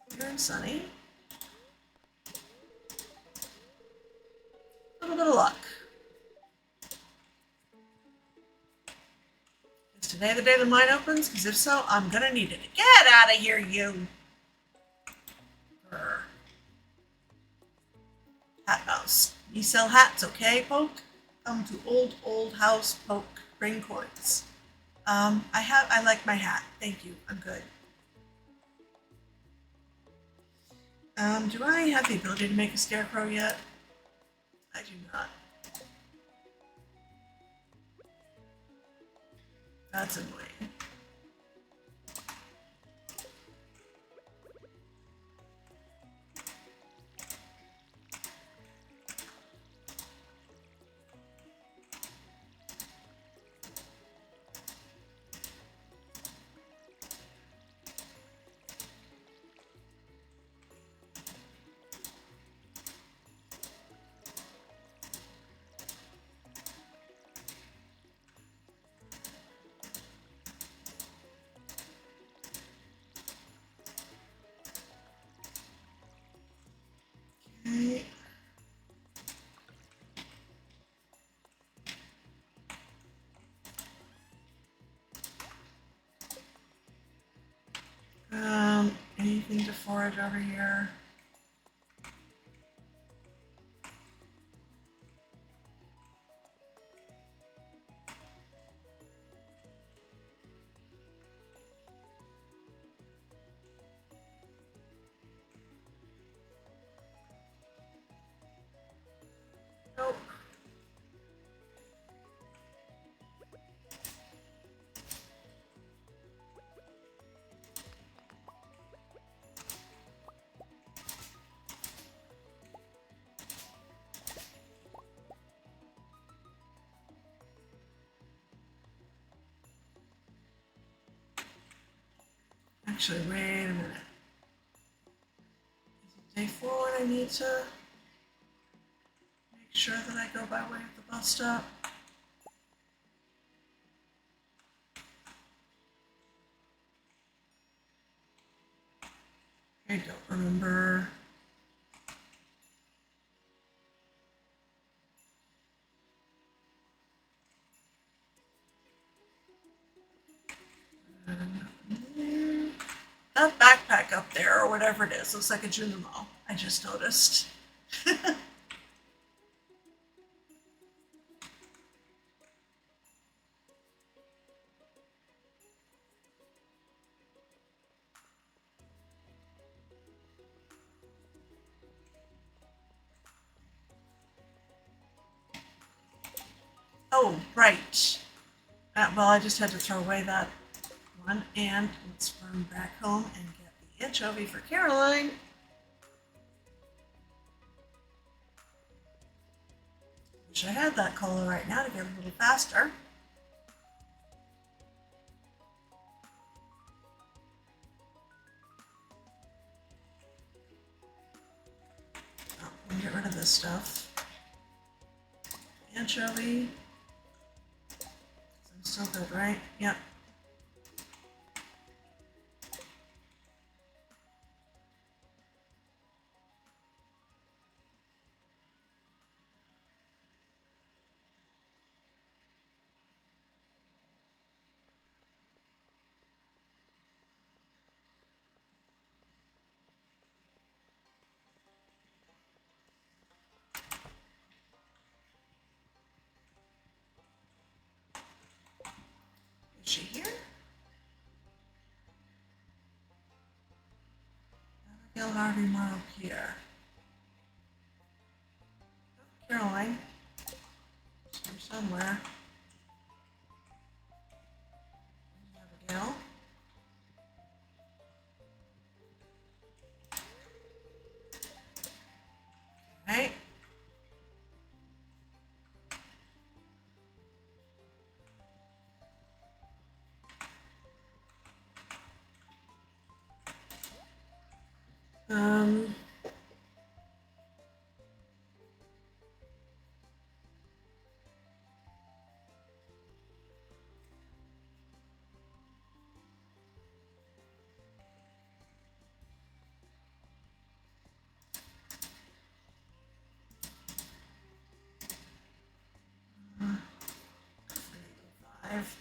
Clear and sunny. A little bit of luck. Is today the day the mine opens? Because if so, I'm gonna need it. Get out of here, you! Brr. Hat mouse. You sell hats, okay, Poke? Come to old house, Poke. Bring coins. I like my hat. Thank you. I'm good. Do I have the ability to make a scarecrow yet? I do not. That's annoying. Okay. Anything to forage over here? Nope. Actually, wait a minute. Is it day 4 when I need to make sure that I go by way of the bus stop? I don't remember. That backpack up there, or whatever it is, looks like a Junimo. I just noticed. Oh, right. Well, I just had to throw away that one, and let's run back home and get the anchovy for Caroline. Wish I had that cola right now to get a little faster. Oh, let me get rid of this stuff. Anchovy. I'm still good, right? Yep. Is she here? Abigail Harvey Morrow here. Caroline. She's here somewhere. Abigail. Right. Um, Five.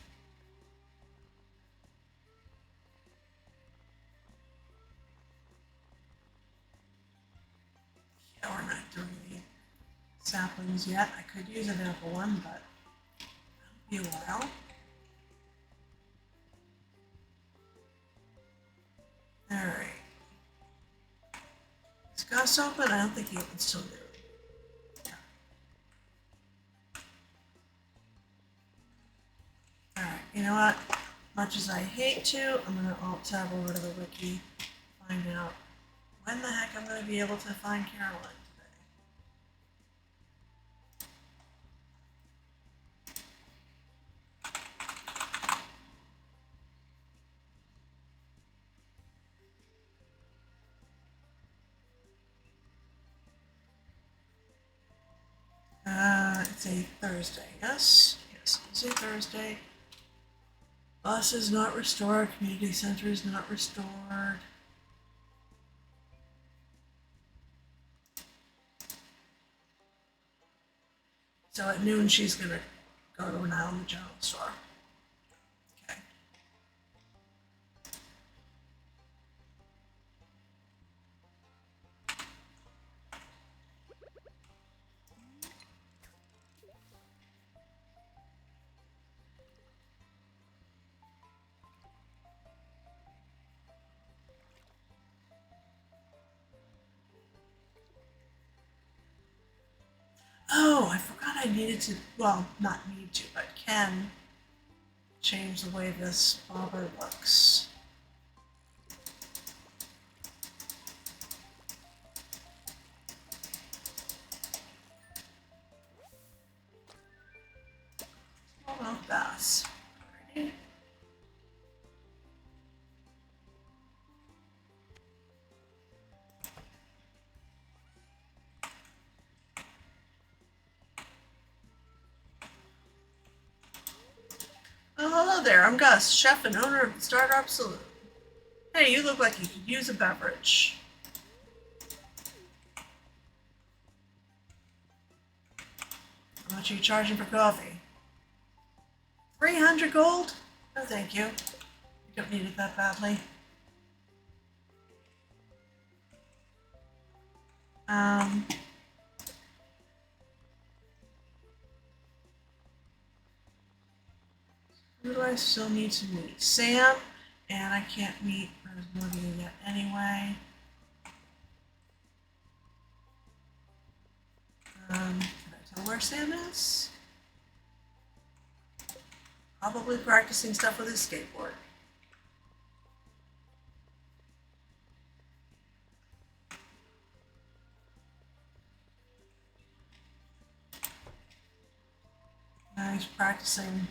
Yeah, we're not doing the saplings yet. I could use an apple one, but that'll be a while. Alright. Is Gus open? I don't think he opens till noon. Yeah. Alright, you know what? Much as I hate to, I'm going to alt-tab over to the wiki, find out when the heck I'm going to be able to find Caroline today. It's a Thursday, yes? Yes, it's a Thursday. Bus is not restored, community center is not restored. So at noon she's gonna go to an aisle in the general store. Okay. Oh, I forgot I needed to, well, not need to, but can change the way this bobber looks. Smallmouth bass. Alrighty. Oh, hello there. I'm Gus, chef and owner of the Stardew Saloon. Hey, you look like you could use a beverage. How much are you charging for coffee? 300 gold? No, thank you. You don't need it that badly. Who do I still need to meet? Sam, and I can't meet Rosemary yet anyway. Can I tell where Sam is? Probably practicing stuff with his skateboard. He's practicing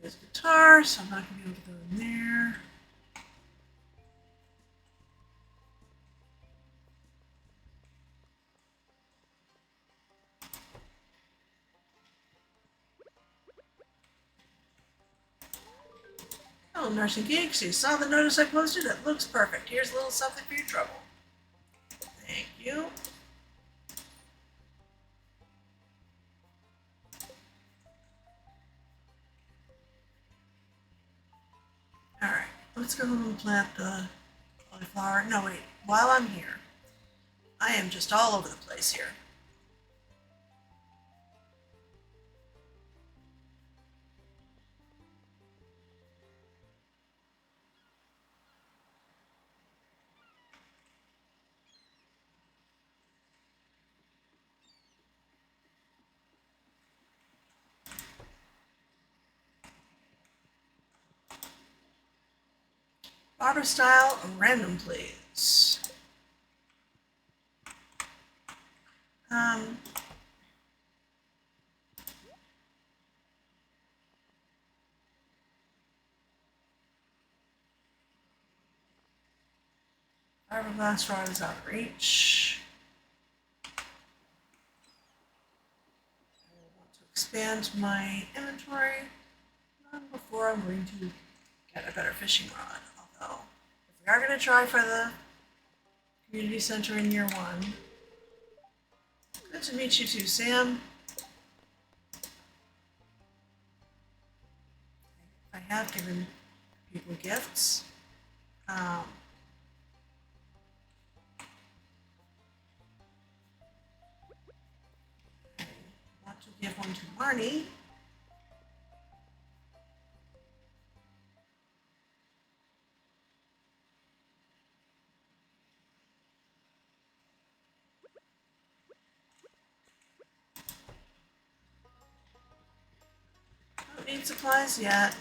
his guitar, so I'm not going to be able to go in there. Oh, Nursing Geeks, you saw the notice I posted? It looks perfect. Here's a little something for your trouble. Thank you. Alright, let's go home and plant the cauliflower. No, wait, while I'm here, I am just all over the place here. Barber style, random please. Fiberglass rod is out of reach. I want to expand my inventory before I'm going to get a better fishing rod. Although, if we are going to try for the community center in year 1, good to meet you too, Sam. I have given people gifts. I want to give one to Marnie. Don't need supplies yet.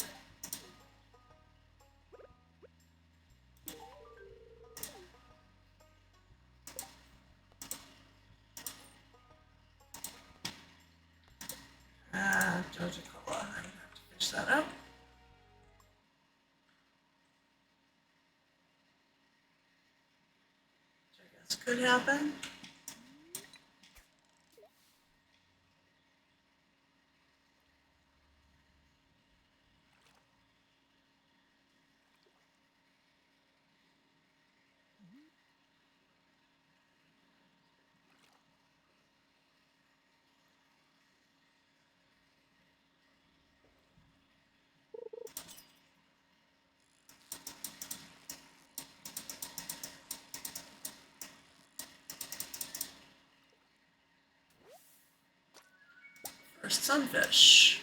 Georgia Cola. I'm going to have to fish that up. Which I guess could happen. First sunfish.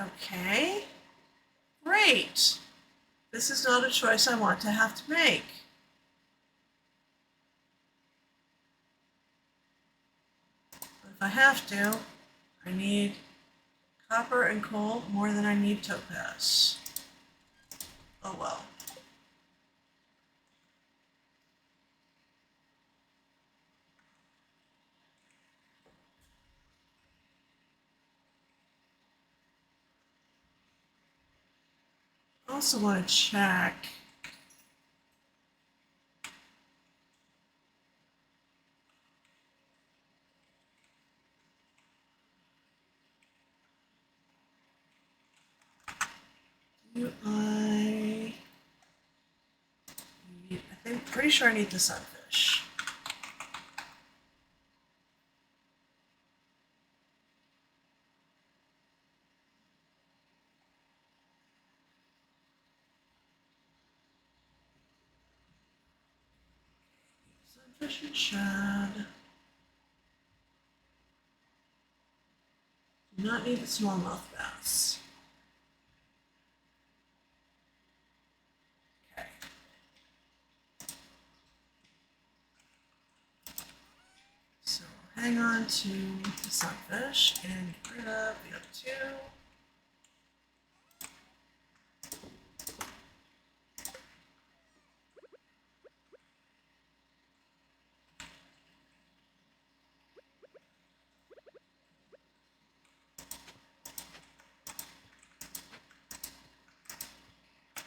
Okay. Great. This is not a choice I want to have to make. But if I have to, I need Copper and coal more than I need topaz. Oh well. I also want to check. I'm pretty sure I need the sunfish. Sunfish and shad. Do not need the smallmouth bass. Okay. So hang on to the sunfish and get rid of the other two.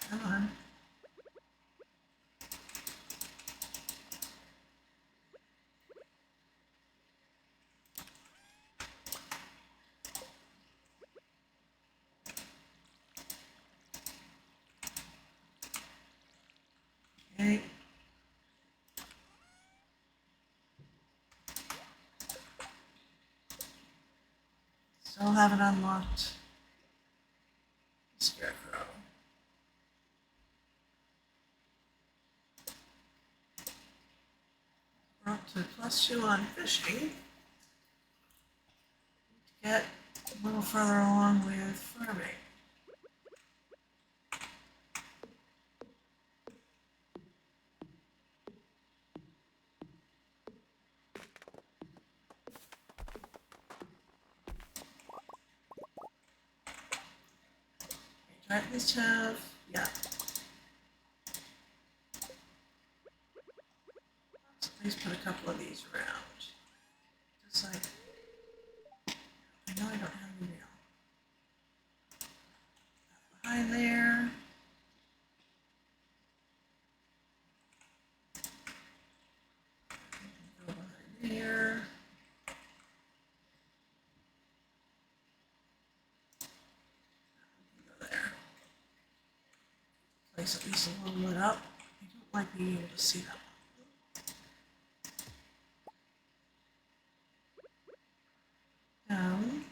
Come on. Okay. Still haven't unlocked the scarecrow. We're up to +2 on fishing. Get a little further along with farming. Do I at least have, yeah. Let's at least put a couple of these around. Just like, I know I don't have any nail. Behind there. Go behind there. Go there. Place at least a little lit up. I don't like being able to see that one. Down.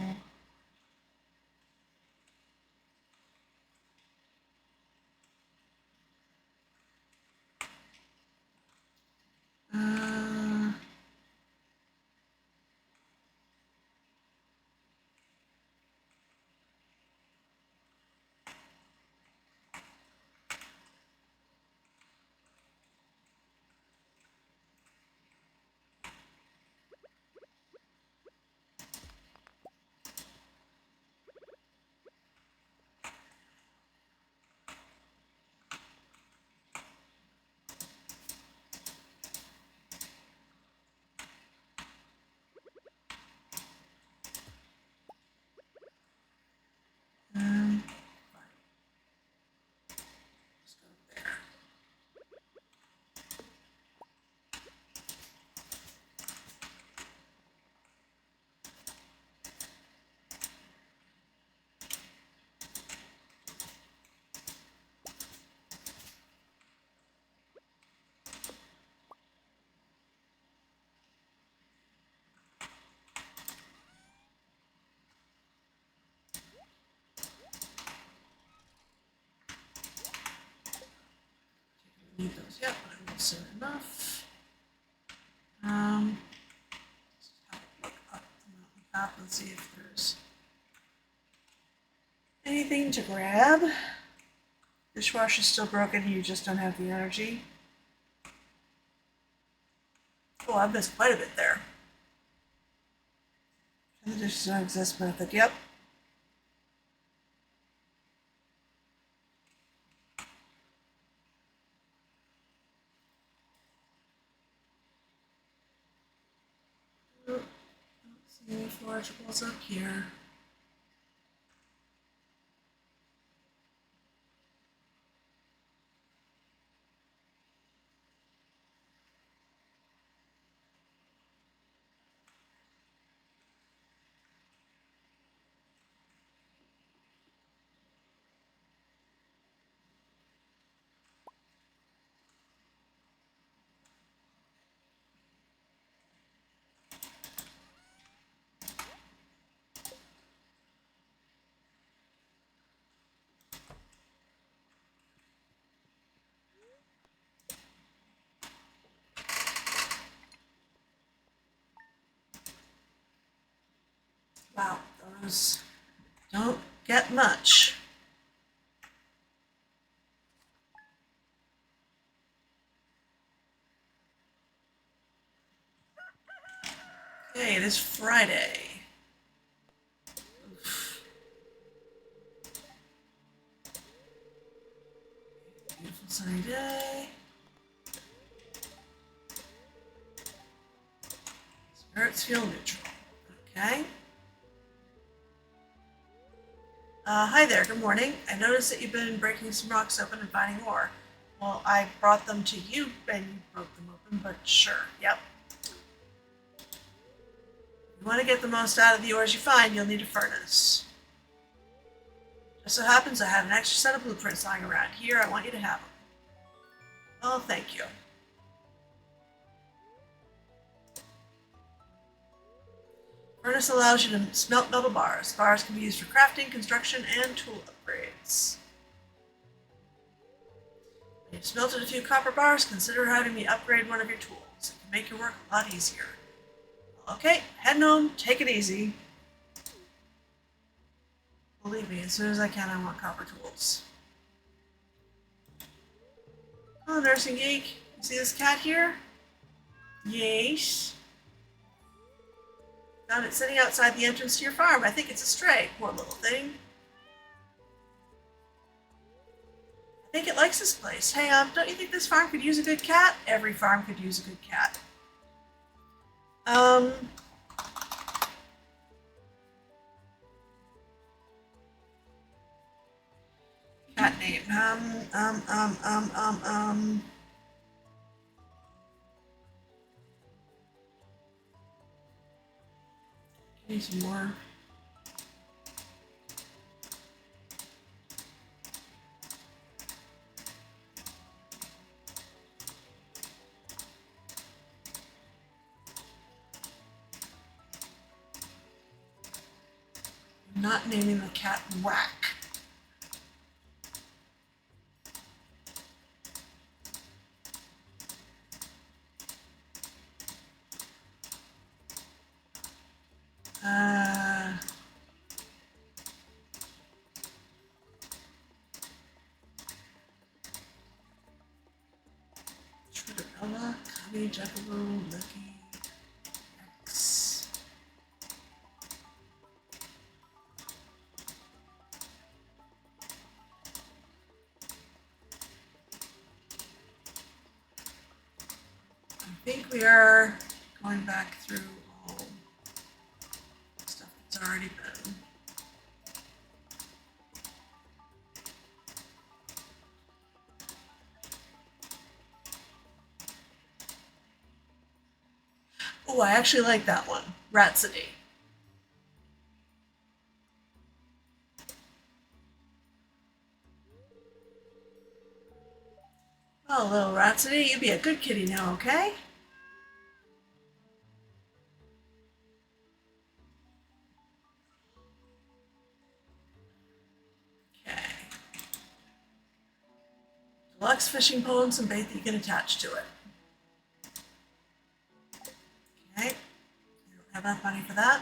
Uh, um, let's go there. Need those yet, but I will soon enough. Just have a look up the mountain top and see if there's anything to grab. Dishwasher's still broken, you just don't have the energy. Oh, I missed quite a bit there. The dishes don't exist method, yep. Oh, don't see any forageables up here. Wow, those don't get much. Okay, it is Friday. Oof. Beautiful sunny day. Spirits feel neutral. Okay. Hi there, good morning. I noticed that you've been breaking some rocks open and finding ore. Well, I brought them to you and you broke them open, but sure, yep. If you want to get the most out of the ores you find, you'll need a furnace. Just so happens I have an extra set of blueprints lying around here. I want you to have them. Oh, thank you. Furnace allows you to smelt metal bars. Bars can be used for crafting, construction, and tool upgrades. When you've smelted a few copper bars, consider having me upgrade one of your tools. It can make your work a lot easier. Okay, heading home. Take it easy. Believe me, as soon as I can, I want copper tools. Oh, Nursing Geek. You see this cat here? Yes. Found it sitting outside the entrance to your farm. I think it's a stray. Poor little thing. I think it likes this place. Hey, don't you think this farm could use a good cat? Every farm could use a good cat. Cat name. Give me some more. I'm not naming the cat Whack. Trinidella, Cubby, Jackalope, Lucky, X. I think we are going back through all stuff that's already been. Oh, I actually like that one. Rhapsody. Oh, little Rhapsody, you be a good kitty now, okay? Okay. Deluxe fishing pole and some bait that you can attach to it. Okay. I don't have enough money for that.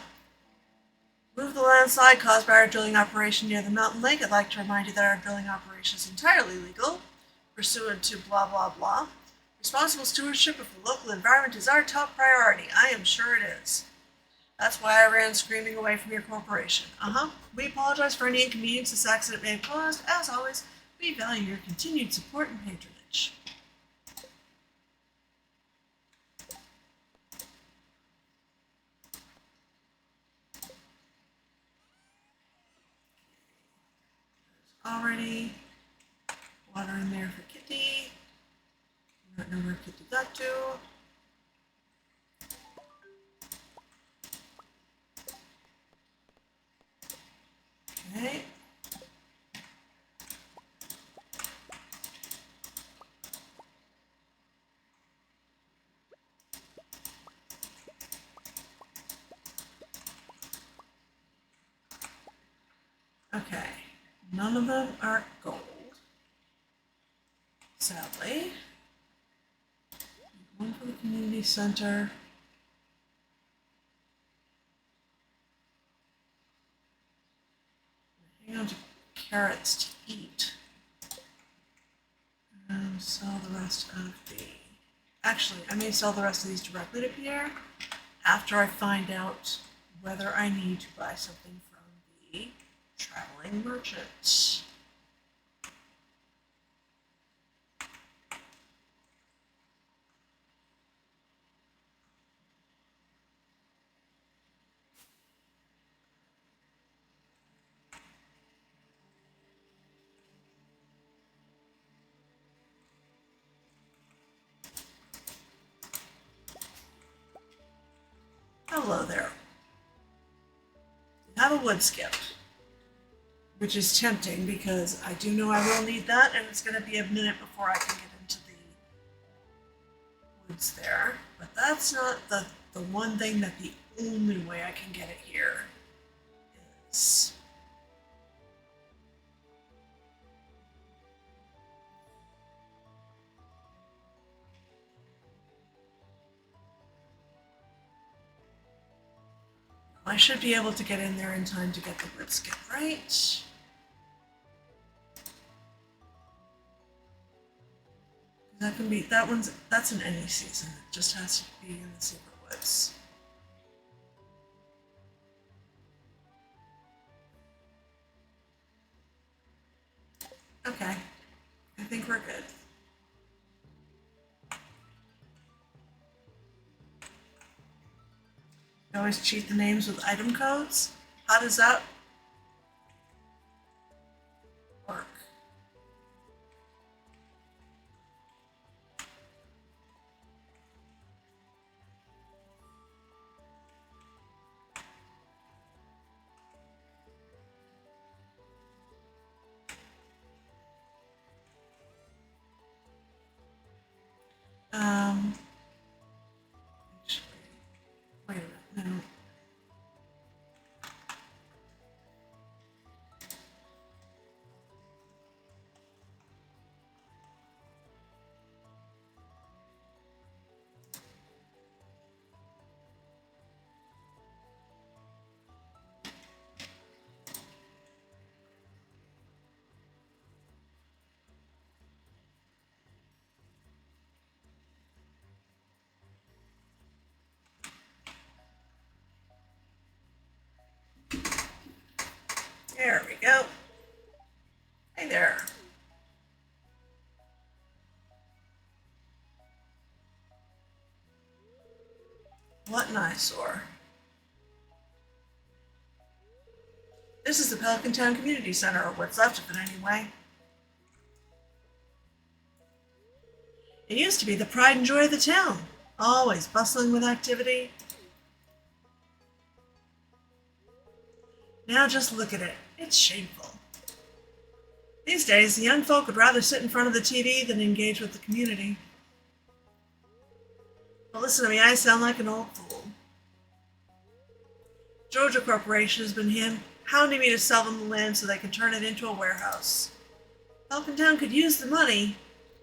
Move the landslide caused by our drilling operation near the mountain lake. I'd like to remind you that our drilling operation is entirely legal, pursuant to blah blah blah. Responsible stewardship of the local environment is our top priority. I am sure it is. That's why I ran screaming away from your corporation. We apologize for any inconvenience this accident may have caused. As always, we value your continued support and patronage. Already water in there for Kitty. I don't know where Kitty got to. Okay. Okay. None of them are gold. Sadly. One for the community center. Hang on to carrots to eat. And sell the rest of the... Actually, I may sell the rest of these directly to Pierre after I find out whether I need to buy something from the traveling merchant. Hello there. I have a wood skip, which is tempting because I do know I will need that, and it's going to be a minute before I can get into the woods there. But that's not the one thing that the only way I can get it here is. I should be able to get in there in time to get the wood skip, right? That can be, that's in any season. It just has to be in the secret woods. Okay, I think we're good. I always cheat the names with item codes. How does that work? Actually, wait a minute, no. There we go. Hey there. What an eyesore. This is the Pelican Town Community Center, or what's left of it anyway. It used to be the pride and joy of the town, always bustling with activity. Now just look at it. It's shameful. These days, the young folk would rather sit in front of the TV than engage with the community. But listen to me, I sound like an old fool. Georgia Corporation has been hounding me to sell them the land so they can turn it into a warehouse. Pelican Town could use the money,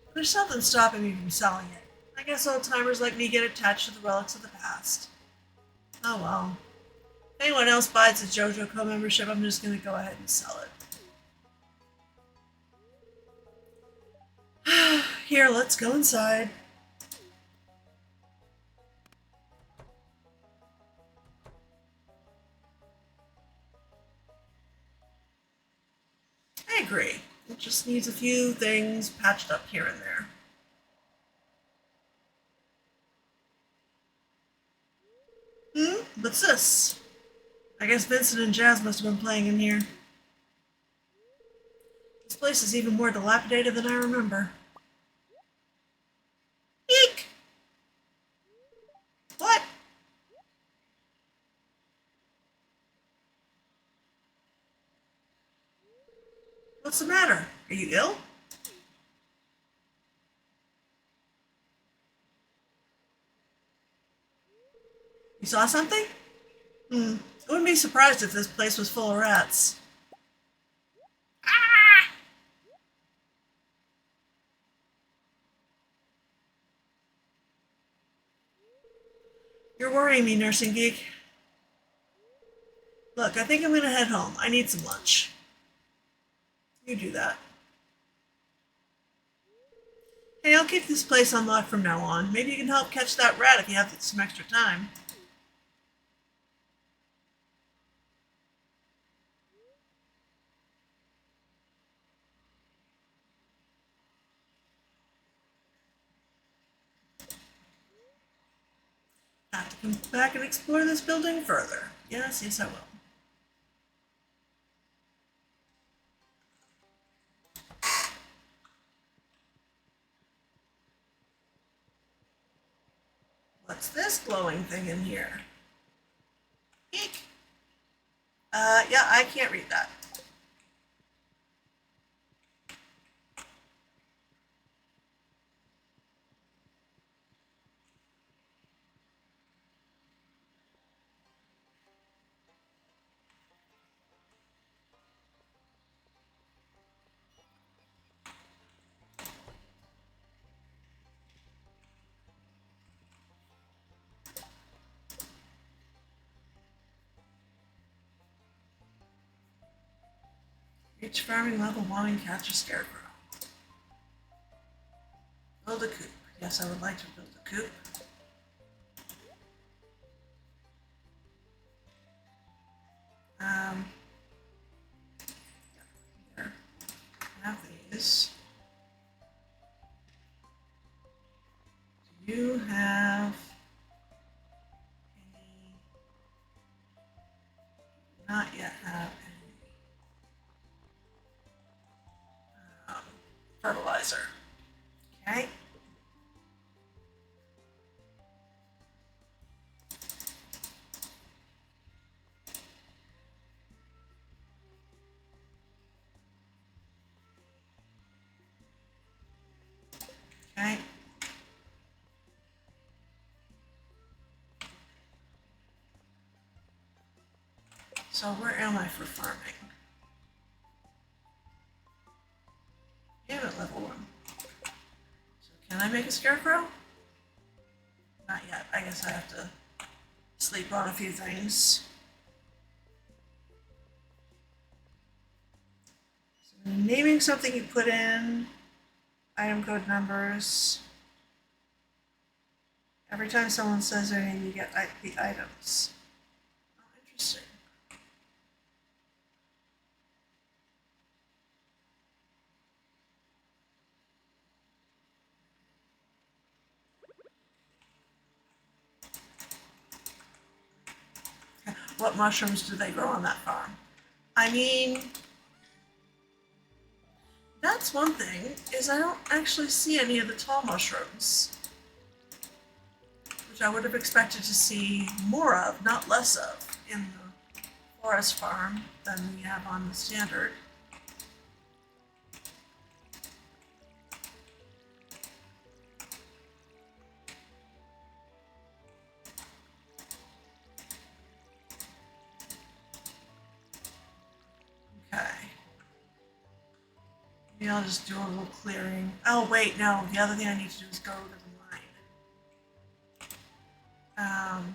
but there's something stopping me from selling it. I guess old-timers like me get attached to the relics of the past. Oh well. anyone else buys a JoJo Co membership, I'm just going to go ahead and sell it. Here, let's go inside. I agree. It just needs a few things patched up here and there. What's this? I guess Vincent and Jazz must have been playing in here. This place is even more dilapidated than I remember. Eek! What? What's the matter? Are you ill? You saw something? I wouldn't be surprised if this place was full of rats. Ah! You're worrying me, nursing geek. Look, I think I'm gonna head home. I need some lunch. You do that. Hey, I'll keep this place unlocked from now on. Maybe you can help catch that rat if you have some extra time. Have to come back and explore this building further. Yes, yes, I will. What's this glowing thing in here? Eek. Yeah, I can't read that. Reach farming level 1 and catch a scarecrow. Build a coop. Yes, I would like to build a coop. Here. I have these. Do you have any? Not yet have any fertilizer. Okay. Okay. So where am I for farming? Damn it, level 1. So can I make a scarecrow? Not yet. I guess I have to sleep on a few things. So naming something you put in, item code numbers. Every time someone says their name, you get the items. Oh, interesting. What mushrooms do they grow on that farm? I mean, that's one thing, is I don't actually see any of the tall mushrooms, which I would have expected to see more of, not less of, in the forest farm than we have on the standard. Okay. Maybe I'll just do a little clearing. Oh, wait, no. The other thing I need to do is go to the mine.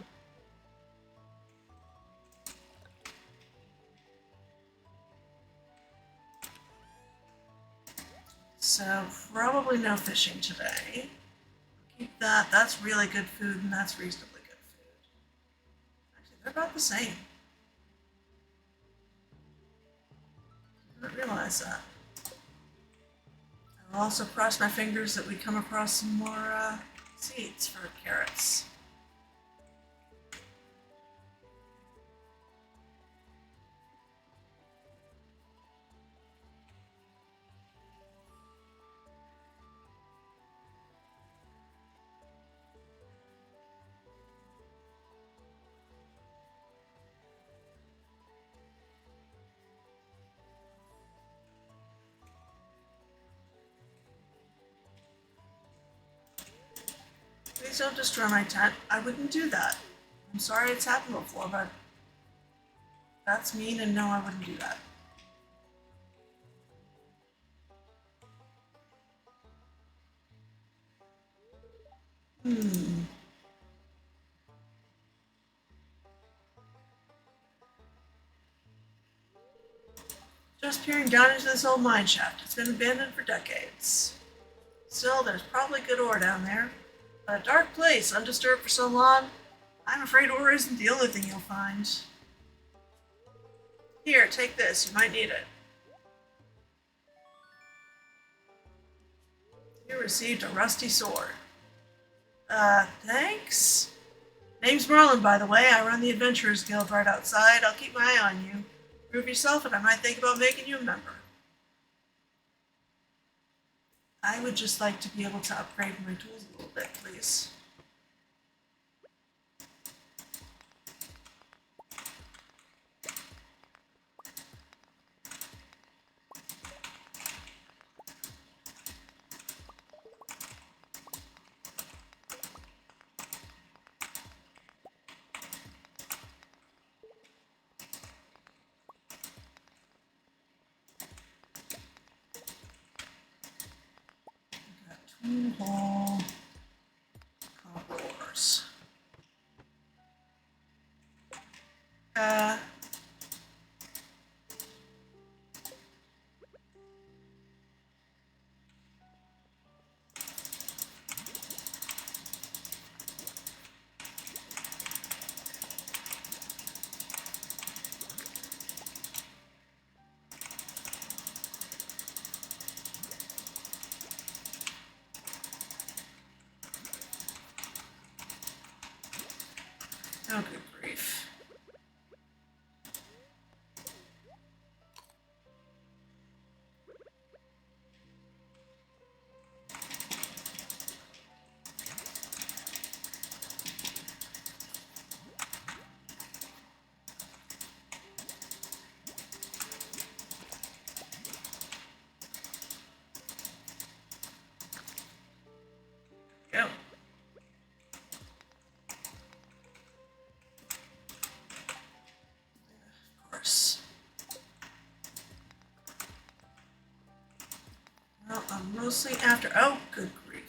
So probably no fishing today. Keep that. That's really good food, and that's reasonably good food. Actually, they're about the same. I didn't realize that. I'll also cross my fingers that we come across some more seeds for carrots. Please don't destroy my tent. I wouldn't do that. I'm sorry it's happened before, but that's mean, and no, I wouldn't do that. Just peering down into this old mine shaft. It's been abandoned for decades. Still, there's probably good ore down there. But a dark place, undisturbed for so long, I'm afraid ore isn't the only thing you'll find. Here, take this. You might need it. You received a rusty sword. Thanks? Name's Merlin, by the way. I run the Adventurers Guild right outside. I'll keep my eye on you. Prove yourself, and I might think about making you a member. I would just like to be able to upgrade my tools a little bit, please. Tool copper ores. Oh, good grief. Go. Of course. Well, I'm mostly after. Oh, good grief.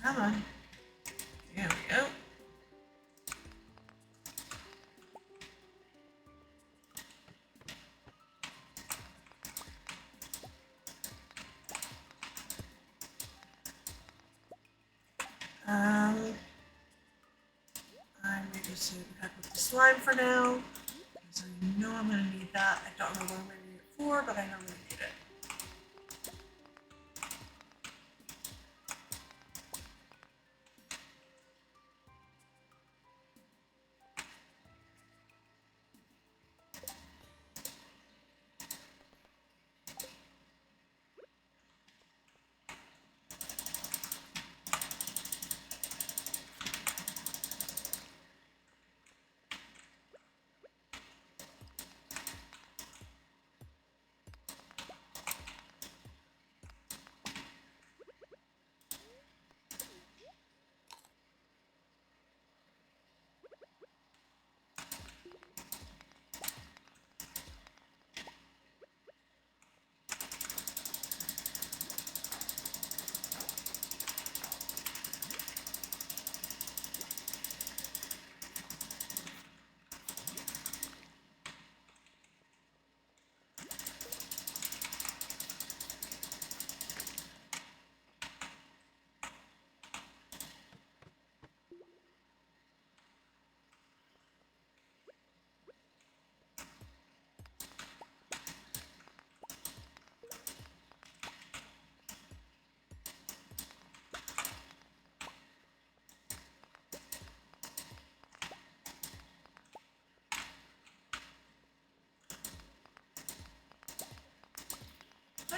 Come on. There we go. I'm ready to head with the slime for now, because I know I'm going to need that. I don't know what I'm going to need it for, but I know I'm going to need it.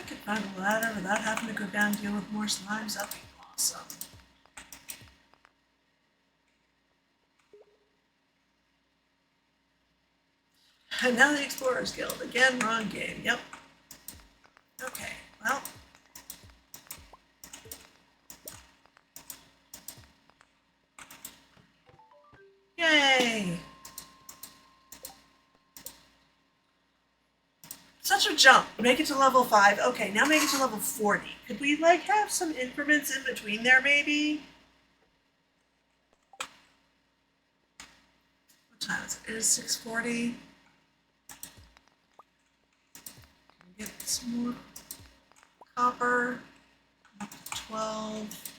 could find a ladder without having to go down and deal with more slimes, that'd be awesome. And now the Explorers Guild. Again, wrong game. Yep. Okay, well. Yay! Such a jump. Make it to level 5. Okay, now make it to level 40. Could we, like, have some increments in between there, maybe? What time is it? It is 6:40. Get some more copper. Up to 12.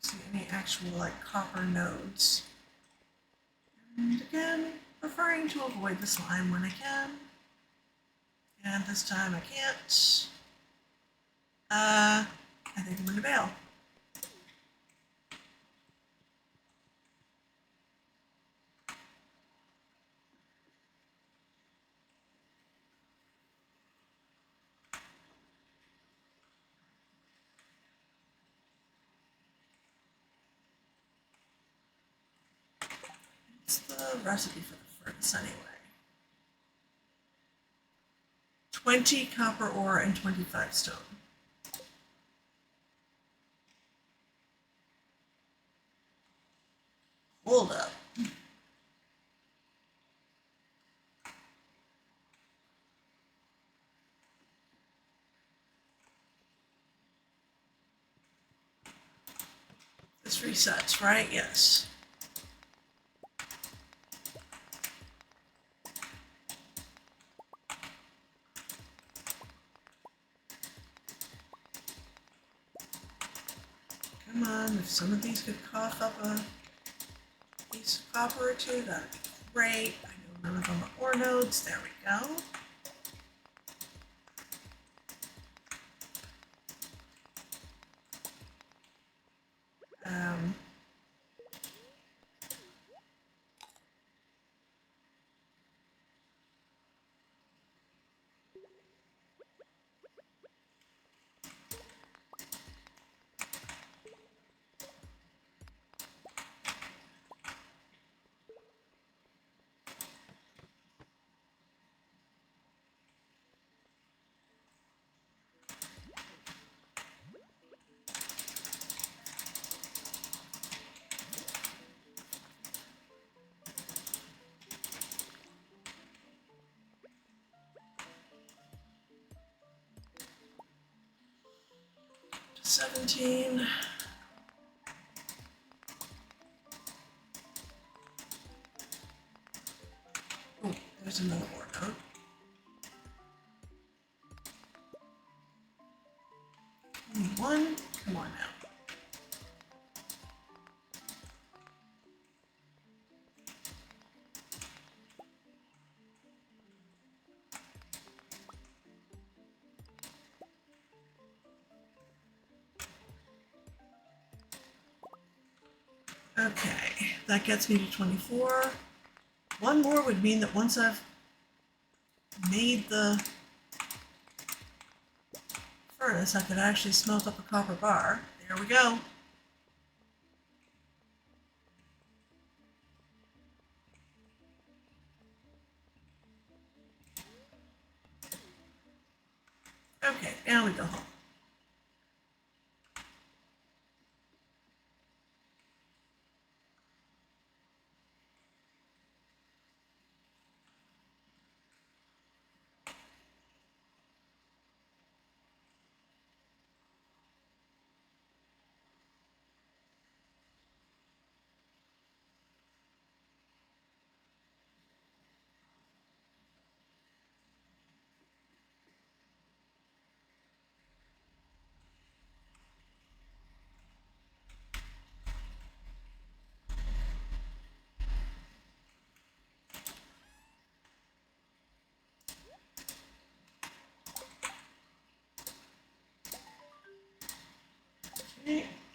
See any actual, like, copper nodes. And again, preferring to avoid the slime when I can. And this time I can't. I think I'm going to bail. What's the recipe for the furnace anyway? 20 copper ore and 25 stone. Hold up. This resets, right? Yes. Come on, if some of these could cough up a piece of copper or two, that'd be great. I know none of them are ore nodes. There we go. Um, $17. Oh, there's another ore node. Only one? Come on now. Okay, that gets me to 24. One more would mean that once I've made the furnace, I could actually smelt up a copper bar. There we go. Okay, now we go home.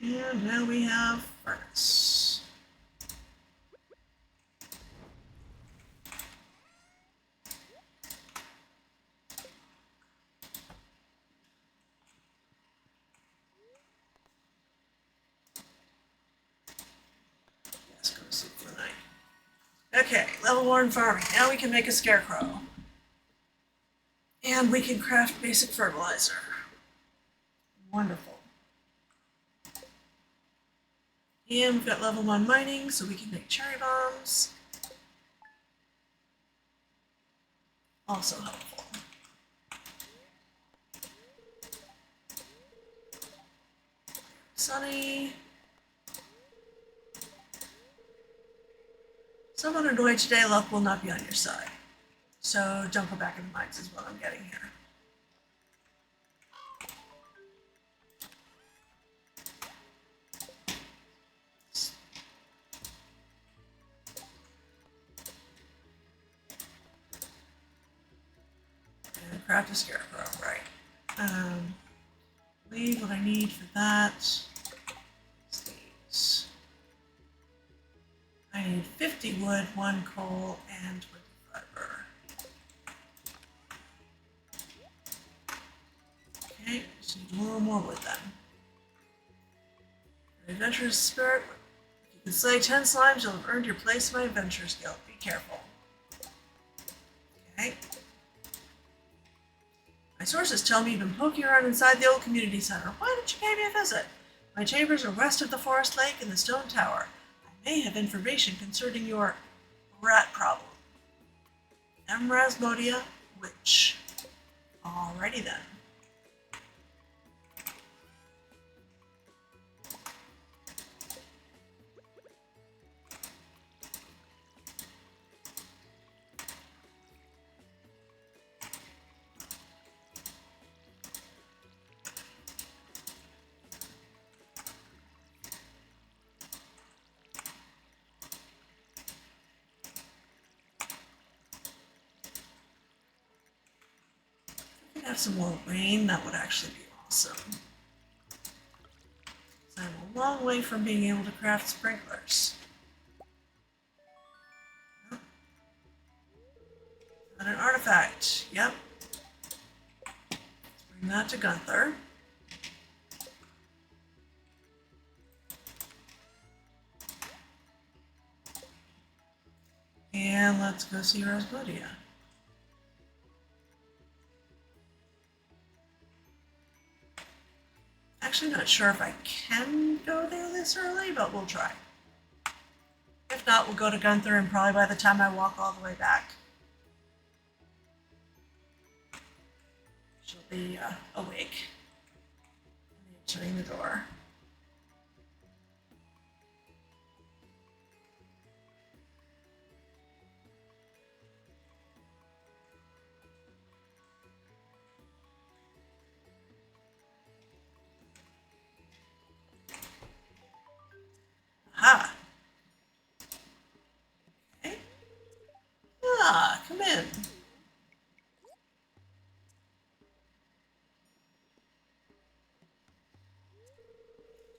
And now we have furnace. Let's go to sleep for the night. Okay, level 1 farming. Now we can make a scarecrow. And we can craft basic fertilizer. Wonderful. And we've got level 1 mining, so we can make cherry bombs. Also helpful. Sunny. Someone annoyed today, luck will not be on your side. So don't go back in the mines is what I'm getting here. And craft a scarecrow, right. Leave what I need for that. These. I need 50 wood, 1 coal, and 20 fiber. Okay, just need a little more wood then. Adventurous spirit. If you can slay 10 slimes, you'll have earned your place in my adventurers guild. Be careful. Okay. My sources tell me you've been poking around inside the old community center. Why don't you pay me a visit? My chambers are west of the forest lake and the stone tower. I may have information concerning your rat problem. Emrasmodia Witch. Alrighty then. Have some more rain, that would actually be awesome. So I'm a long way from being able to craft sprinklers. Yep. And an artifact, yep. Let's bring that to Gunther. And let's go see Rasputia. Actually not sure if I can go there this early, but we'll try. If not, we'll go to Gunther and probably by the time I walk all the way back, she'll be awake and answering the door. Aha! Okay. Ah, come in.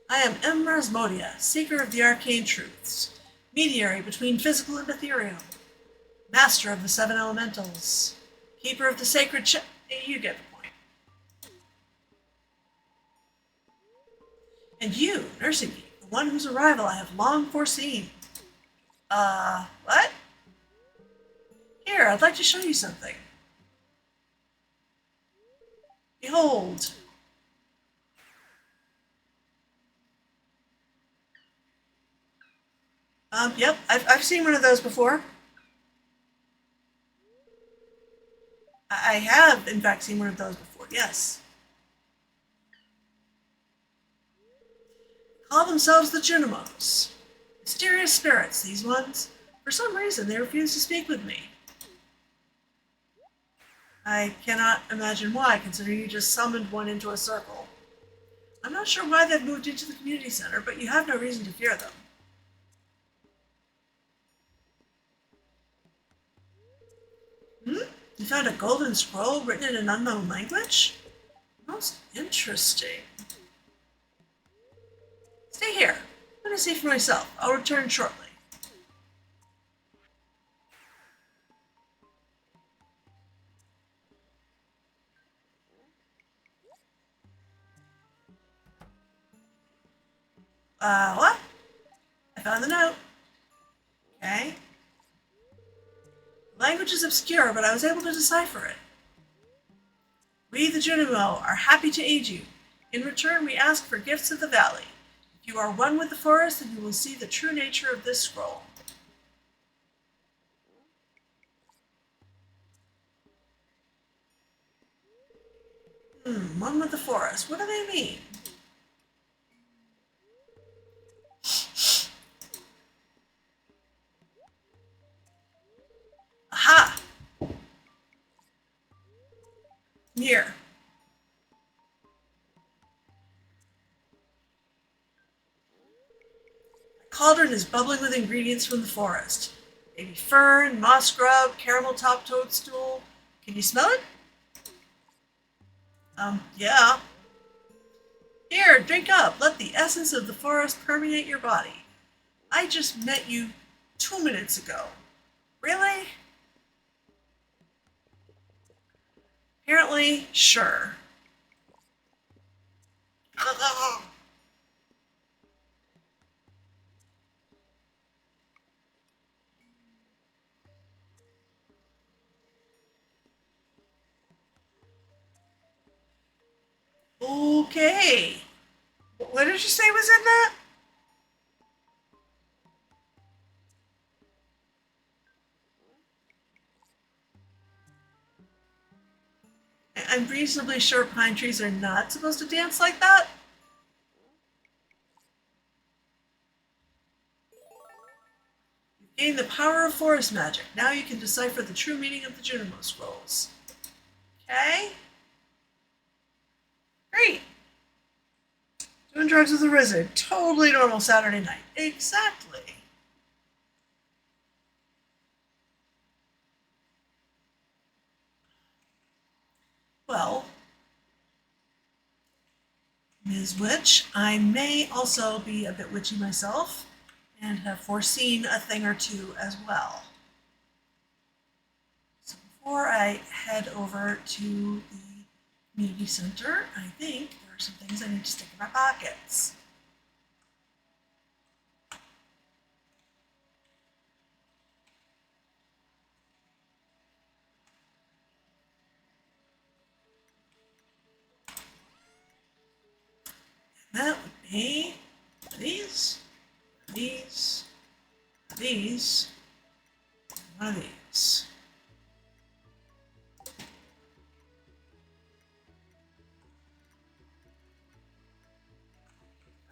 I am Emrasmodia, seeker of the arcane truths, mediary between physical and ethereal, master of the 7 elementals, keeper of the sacred you get the point. And you, nursing me, the one whose arrival I have long foreseen. What? Here, I'd like to show you something. Behold. Yep, I've seen one of those before. I have, in fact, seen one of those before, yes. Call themselves the Junimos. Mysterious spirits, these ones. For some reason, they refuse to speak with me. I cannot imagine why, considering you just summoned one into a circle. I'm not sure why they've moved into the community center, but you have no reason to fear them. You found a golden scroll written in an unknown language? Most interesting. Stay here. Let me see for myself. I'll return shortly. What? I found the note. Okay. The language is obscure, but I was able to decipher it. We, the Junimo, are happy to aid you. In return, we ask for gifts of the valley. If you are one with the forest, then you will see the true nature of this scroll. One with the forest. What do they mean? Aha! Here. The cauldron is bubbling with ingredients from the forest. Baby fern, moss grub, caramel top toadstool. Can you smell it? Yeah. Here, drink up. Let the essence of the forest permeate your body. I just met you 2 minutes ago. Really? Apparently, sure. Okay. What did you say was in that? I'm reasonably sure pine trees are not supposed to dance like that. You've gained the power of forest magic. Now you can decipher the true meaning of the Junimo scrolls. Okay? Great. Doing drugs with a wizard. Totally normal Saturday night. Exactly. Well, Ms. Witch, I may also be a bit witchy myself and have foreseen a thing or two as well. So before I head over to the community center, I think there are some things I need to stick in my pockets. That would be these, these, these, and one of these.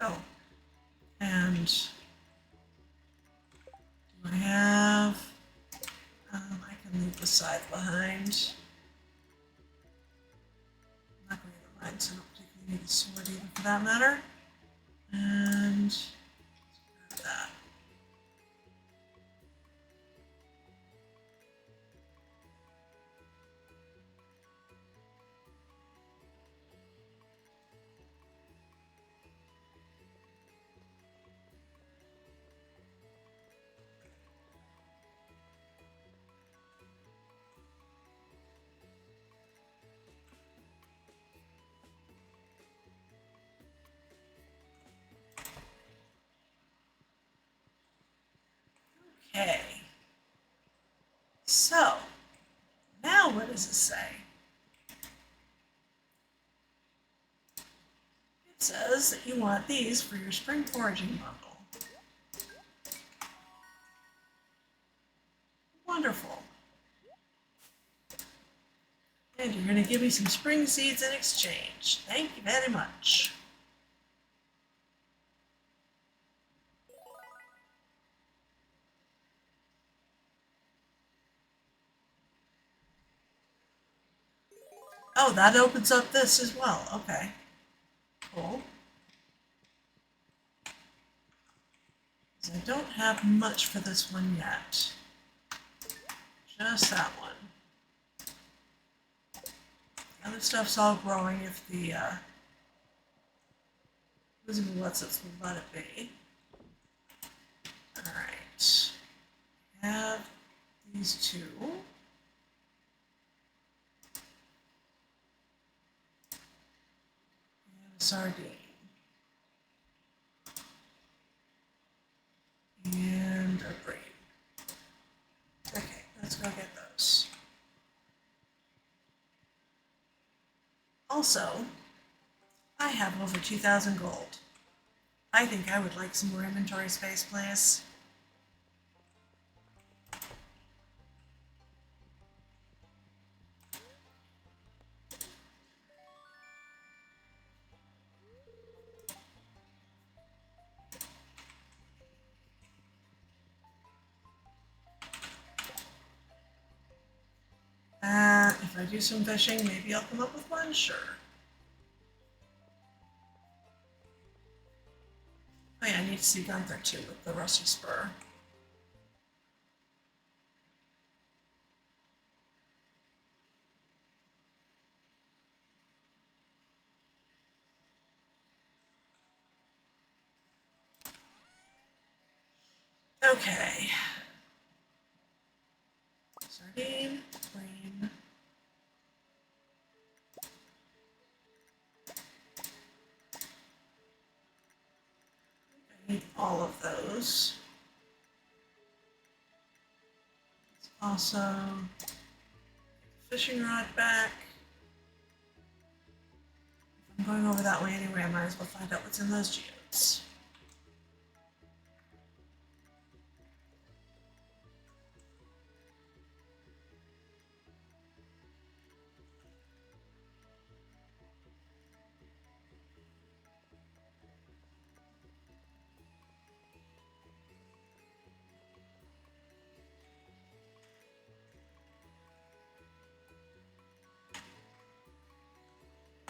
Oh, and do I have, I can leave the scythe behind. I'm not going to mind, so I don't particularly need the sword even for that matter. And that. Okay. So, now what does it say? It says that you want these for your spring foraging bundle. Wonderful. And you're going to give me some spring seeds in exchange. Thank you very much. Oh, that opens up this as well. Okay. Cool. So I don't have much for this one yet. Just that one. The other stuff's all growing if the Losing what's let's let it be. Alright. Have these two. And a sardine. And a brain. Okay, let's go get those. Also, I have over 2,000 gold. I think I would like some more inventory space, please. If I do some fishing, maybe I'll come up with one, sure. Oh yeah, I need to see Gunther too with the rusty spur. Okay. Sardine, brain. I need all of those. Let's also get the fishing rod back. If I'm going over that way anyway, I might as well find out what's in those geodes.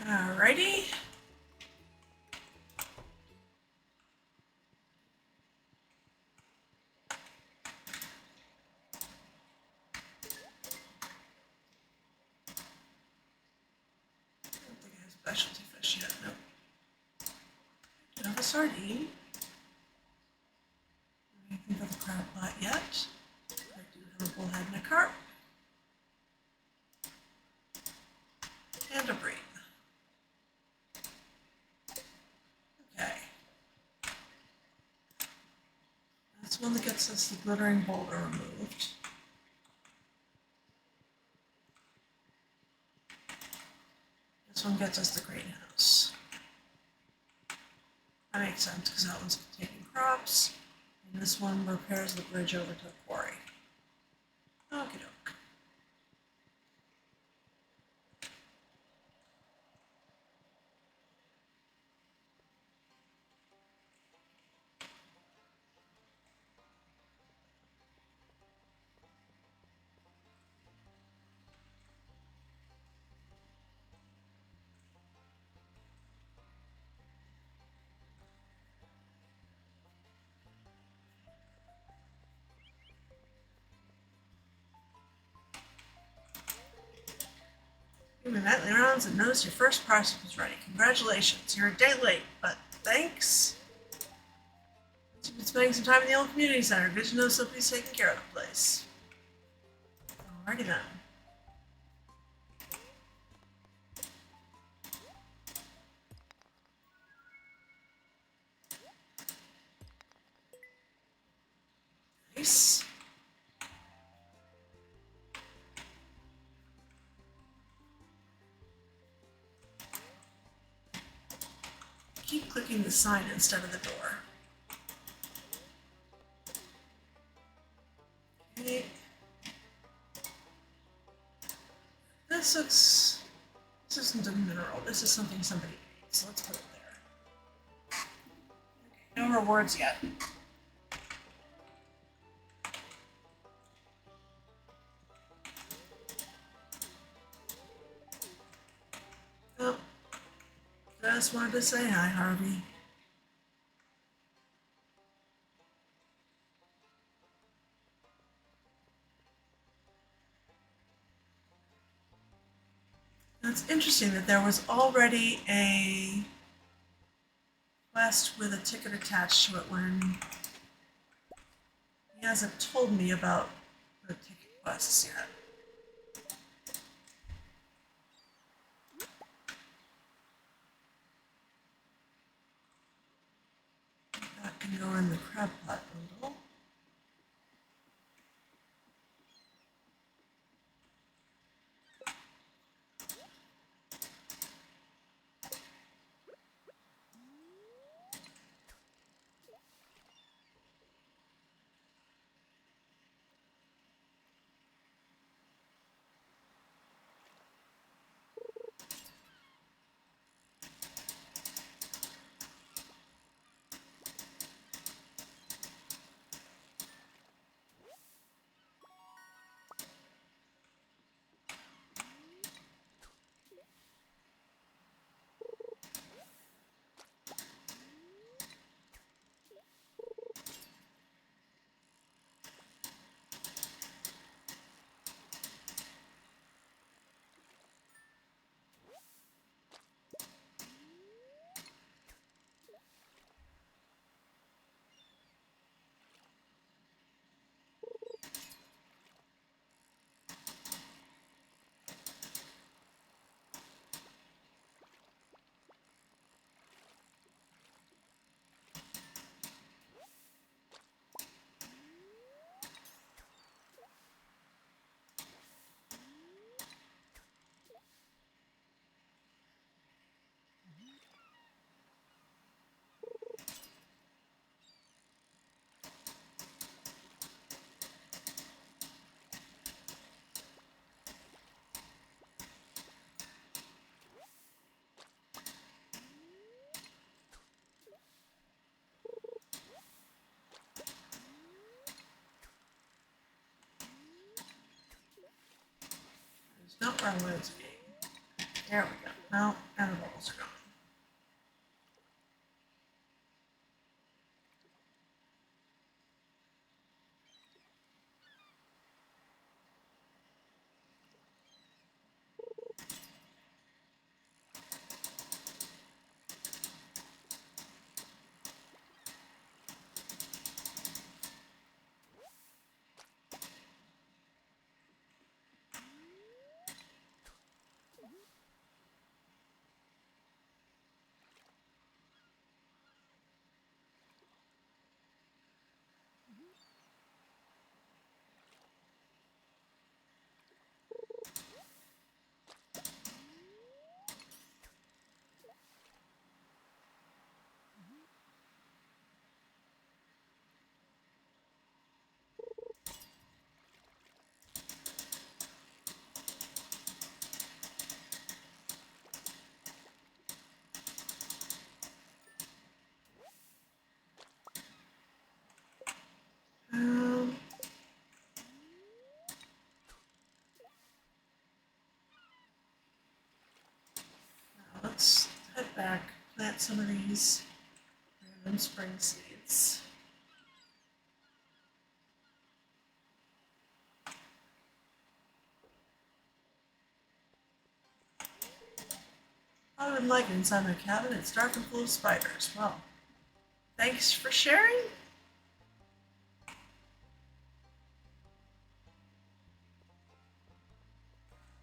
Alrighty. I don't think I have specialty fish yet, nope. I don't have a sardine. Anything for the crab pot yet. I do have a bullhead and a carp. And a brain. Okay. That's one that gets us the glittering boulder removed. This one gets us the greenhouse. That makes sense because that one's taking crops. And this one repairs the bridge over to the quarry. Okie doke. Human nightly rounds and notice your first parcel is ready. Congratulations. You're a day late, but thanks. You've been spending some time in the old community center. Good to know somebody's taking care of the place. Alrighty then. Nice. Keep clicking the sign instead of the door. Okay. This isn't a mineral. This is something somebody made, so let's put it there. Okay, no rewards yet. Oh, just wanted to say hi, Harvey. It's interesting that there was already a quest with a ticket attached to it when he hasn't told me about the ticket quests yet. That can go in the crab pot bundle. Not where I wanted to be. There we go. No, and the bubbles are gone. Now let's head back, plant some of these random spring seeds. I would like inside my cabin. It's dark and full of spiders. Well, thanks for sharing.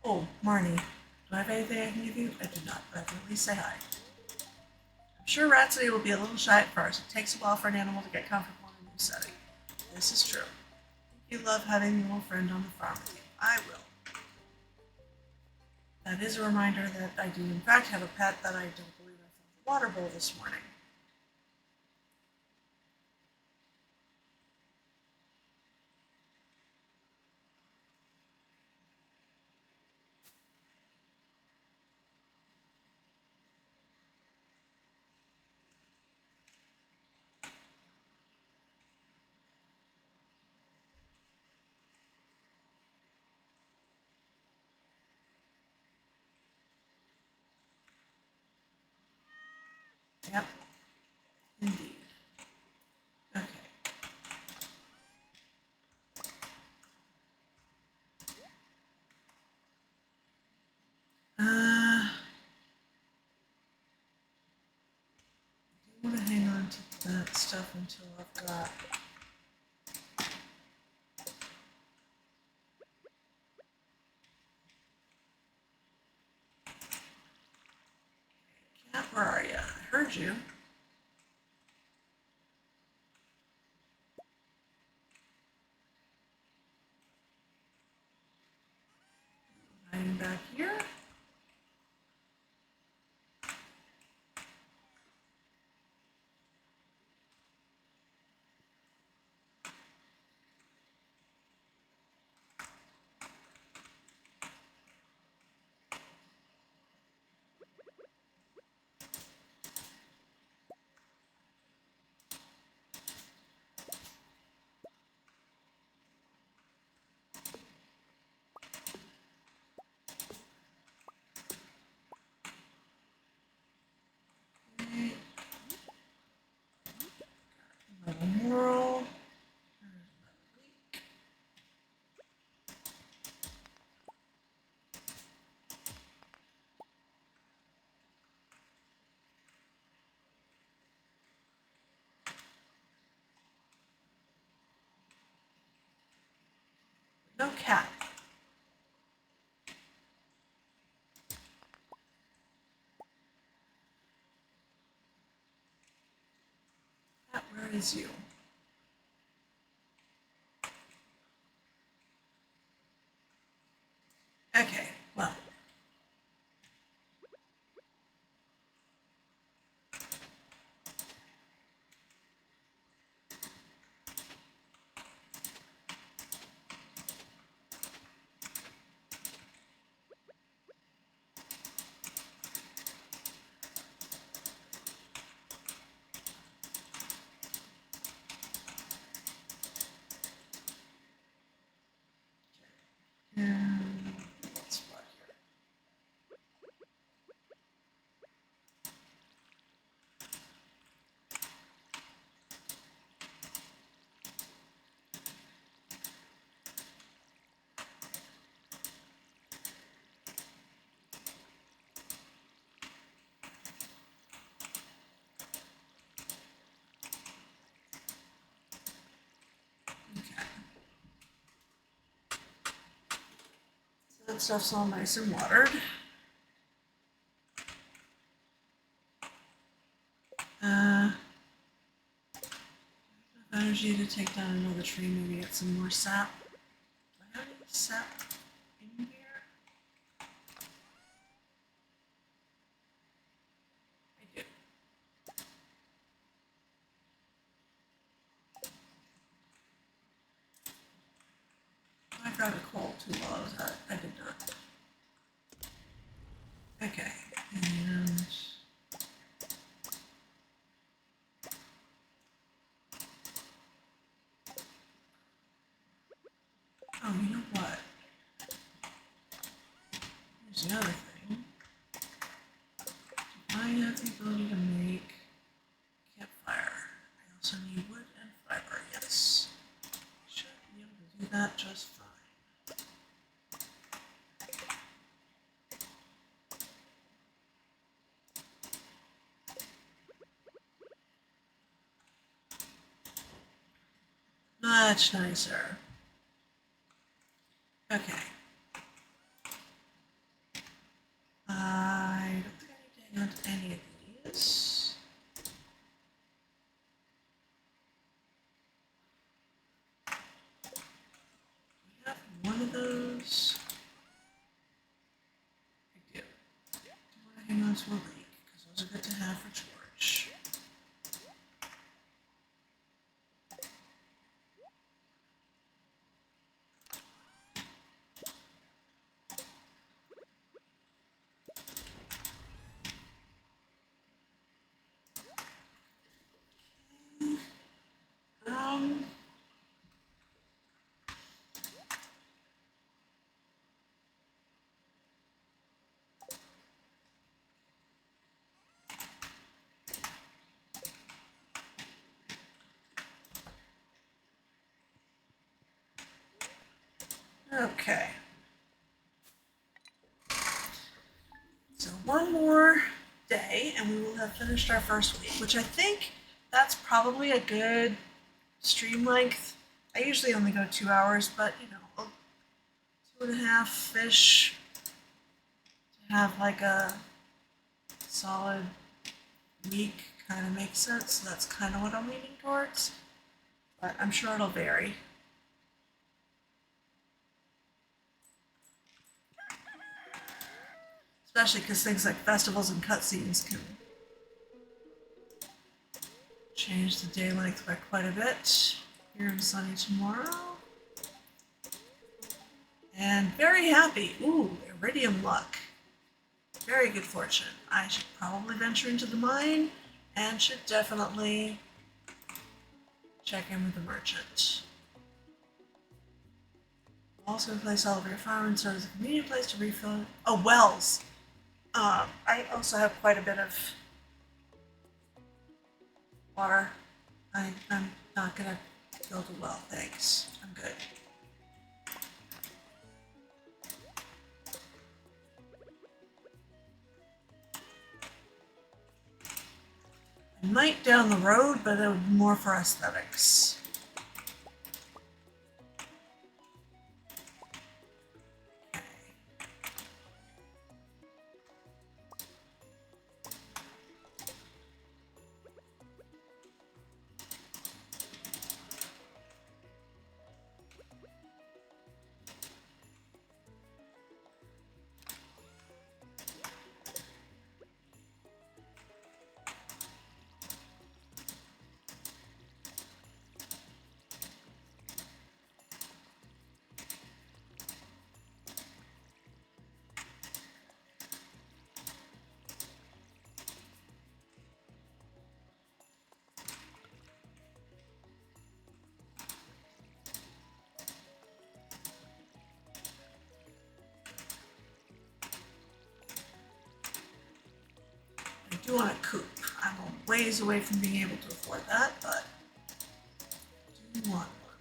Oh, Marnie, do I have anything I can give you? I do not, but I can at least say hi. I'm sure Rhapsody will be a little shy at first. It takes a while for an animal to get comfortable in a new setting. This is true. You love having a little friend on the farm with you. I will. That is a reminder that I do in fact have a pet that I don't believe I filled the water bowl this morning. Yep, indeed. Okay. I want to that stuff until I've got cat, where are you? I heard you. Hiding back here. Mural. No cat. Cat, where is you? Okay, well. Let's spot here. Okay. So that stuff's all nice and watered. Energy to take down another tree, maybe get some more sap. Do I have any sap in here? I do. I grabbed a coal too while I was at it. I did not. Okay, and oh, you know what? Here's the other thing. I have the ability to make campfire. I also need wood and fiber, yes. Should be able to do that just fine. Much nicer. Okay. I don't think I need to hang on to any of these. We have one of those. I do. I want to hang on to a lake because those are good to have for George. Okay. So one more day and we will have finished our first week, which I think that's probably a good stream length. I usually only go 2 hours, but you know, 2.5-ish to have like a solid week kind of makes sense. So that's kind of what I'm leaning towards, but I'm sure it'll vary. Especially because things like festivals and cutscenes can change the day length by quite a bit. Here in sunny tomorrow. And very happy. Ooh, iridium luck. Very good fortune. I should probably venture into the mine and should definitely check in with the merchant. Also replace all of your farm and serve as a convenient place to refill. Oh, wells. I also have quite a bit of water. I'm not gonna build a well, thanks. I'm good. I might down the road, but it would be more for aesthetics. I do want a coupe. I'm a ways away from being able to afford that, but I do want one.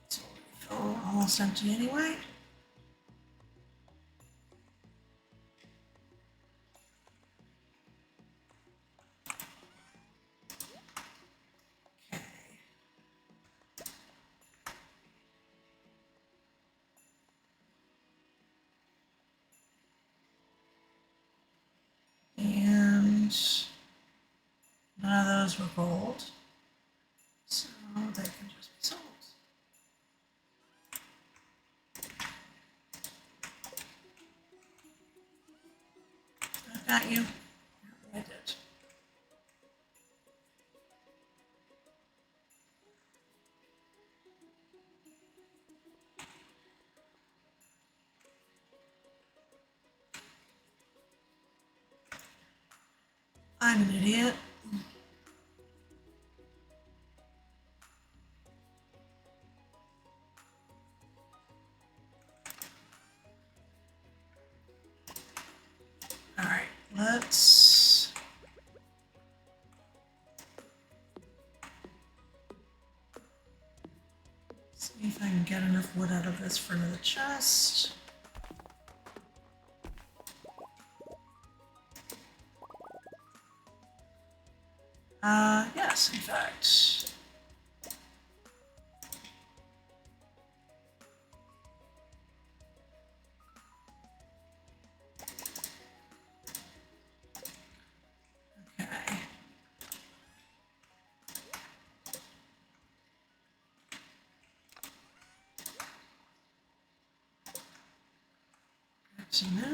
So refill almost empty anyway. And none of those were gold, so they can just be sold. I got you. I did. I'm an idiot. All right, let's see if I can get enough wood out of this for another chest. Yes, in fact. Okay. So now.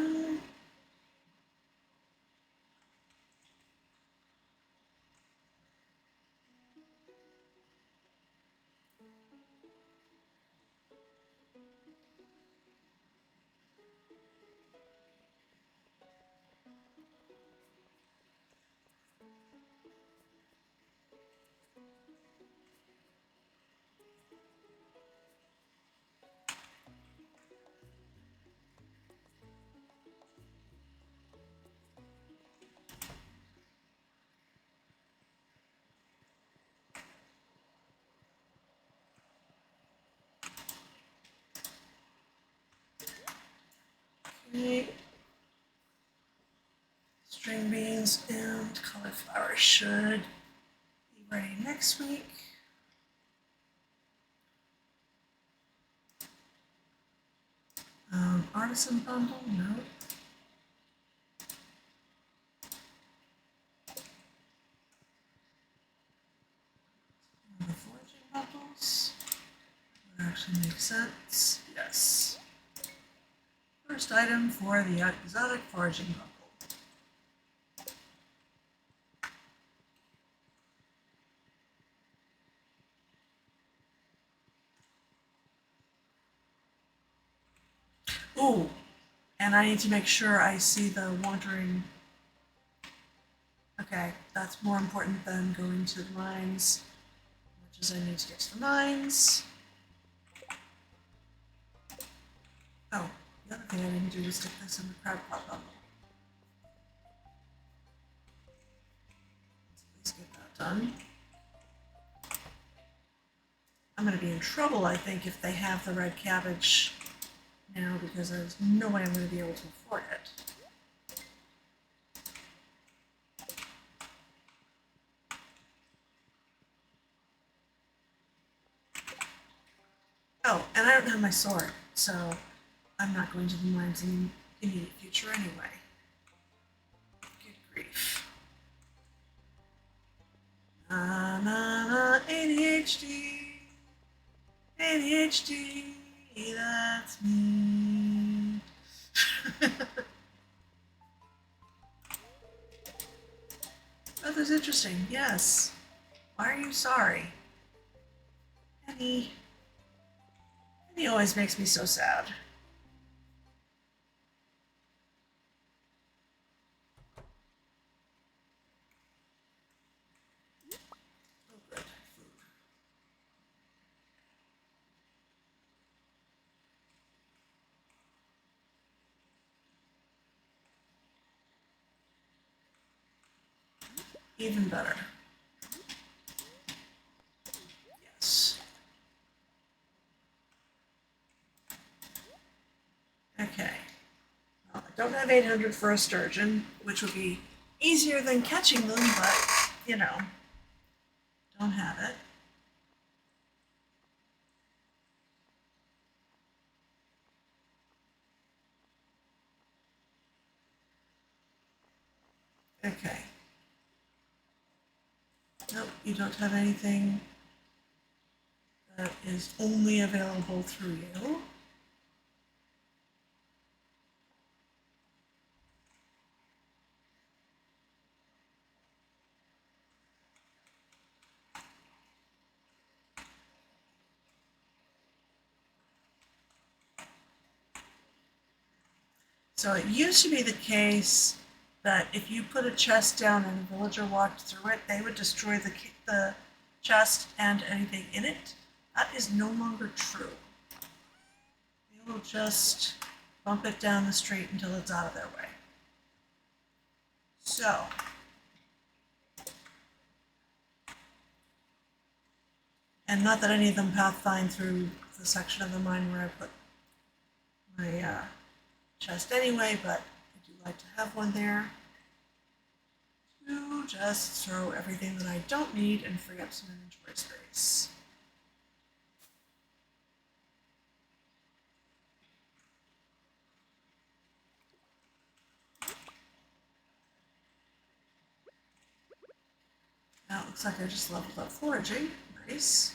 Okay. String beans and cauliflower should be ready next week. Artisan bundle, no. The foraging bundles would actually make sense. Yes. First item for the exotic foraging bundle. Ooh, and I need to make sure I see the wandering. Okay, that's more important than going to the mines, which is I need to get to the mines. Oh, the other thing I didn't do was stick this in the crab pot bundle. Let's get that done. I'm going to be in trouble, I think, if they have the red cabbage now, because there's no way I'm going to be able to afford it. Oh, and I don't have my sword, so I'm not going to the mines in the immediate future anyway. Good grief. ADHD. ADHD, that's me. Oh, that's interesting. Yes. Why are you sorry? Penny. Penny always makes me so sad. Oh, good. Food. Even better. Yes. Okay. Well, I don't have 800 for a sturgeon, which would be easier than catching them, but, you know, don't have it. Okay. Nope, you don't have anything that is only available through you. So it used to be the case that if you put a chest down and a villager walked through it, they would destroy the chest and anything in it. That is no longer true. They will just bump it down the street until it's out of their way. So, and not that any of them pathfind through the section of the mine where I put my chest anyway, but I do like to have one there to just throw everything that I don't need and free up some inventory space. Now it looks like I just leveled up foraging. Nice.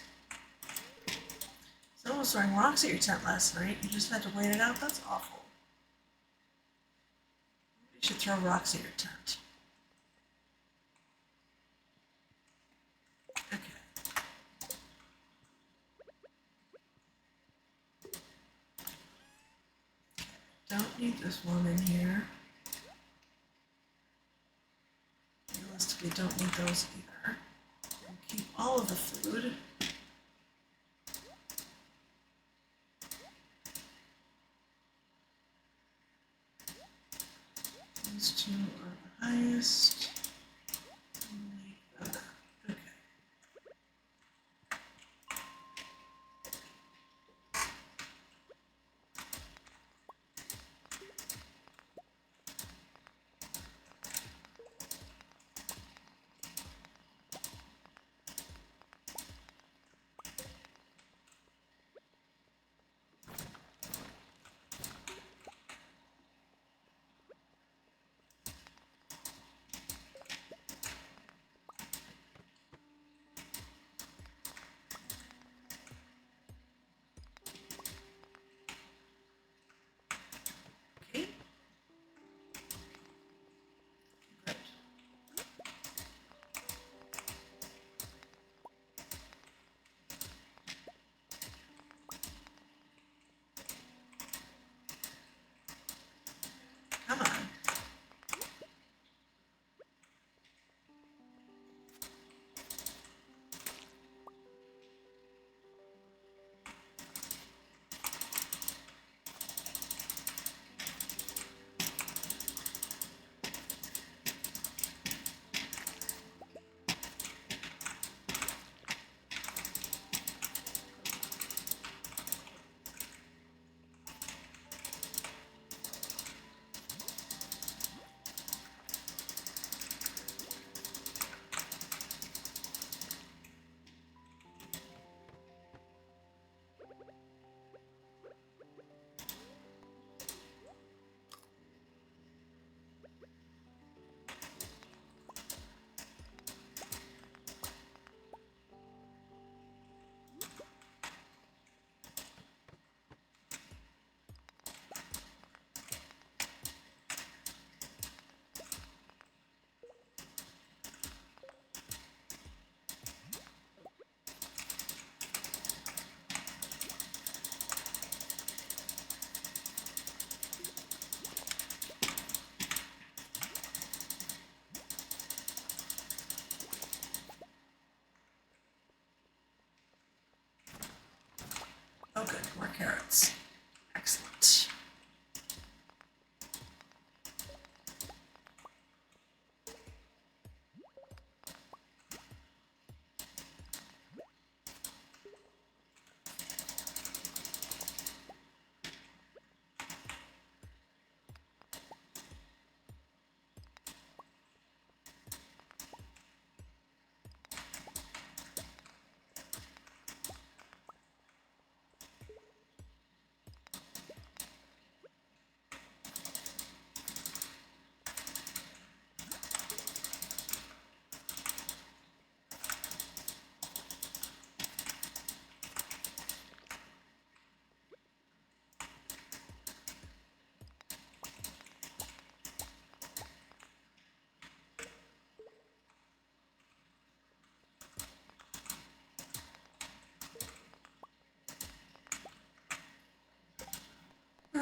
Someone was throwing rocks at your tent last night. You just had to wait it out? That's awful. You should throw rocks at your tent. Okay. Don't need this one in here. Realistically, don't need those either. I'll keep all of the food. These two are the highest. Okay.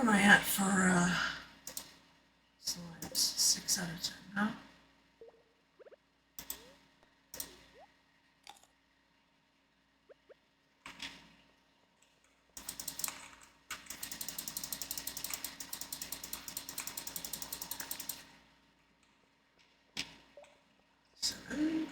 am I at for slimes? 6 out of 10, huh? Seven.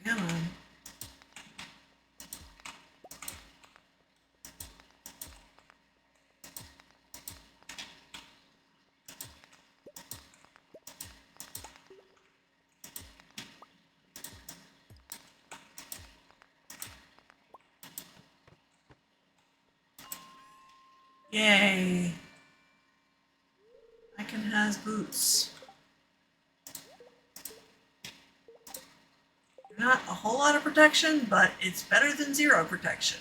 Come on. Yay. Icon has boots. Not a whole lot of protection, but it's better than 0 protection.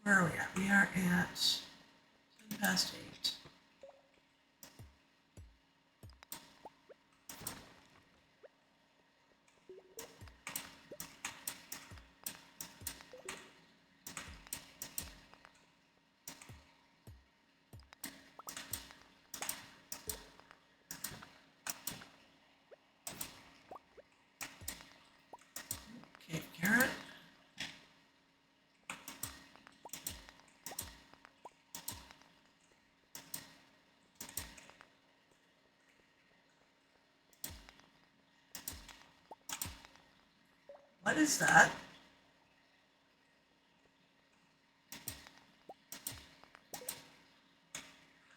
Where are we at? We are at 10 past 8. Okay, carrot. What is that?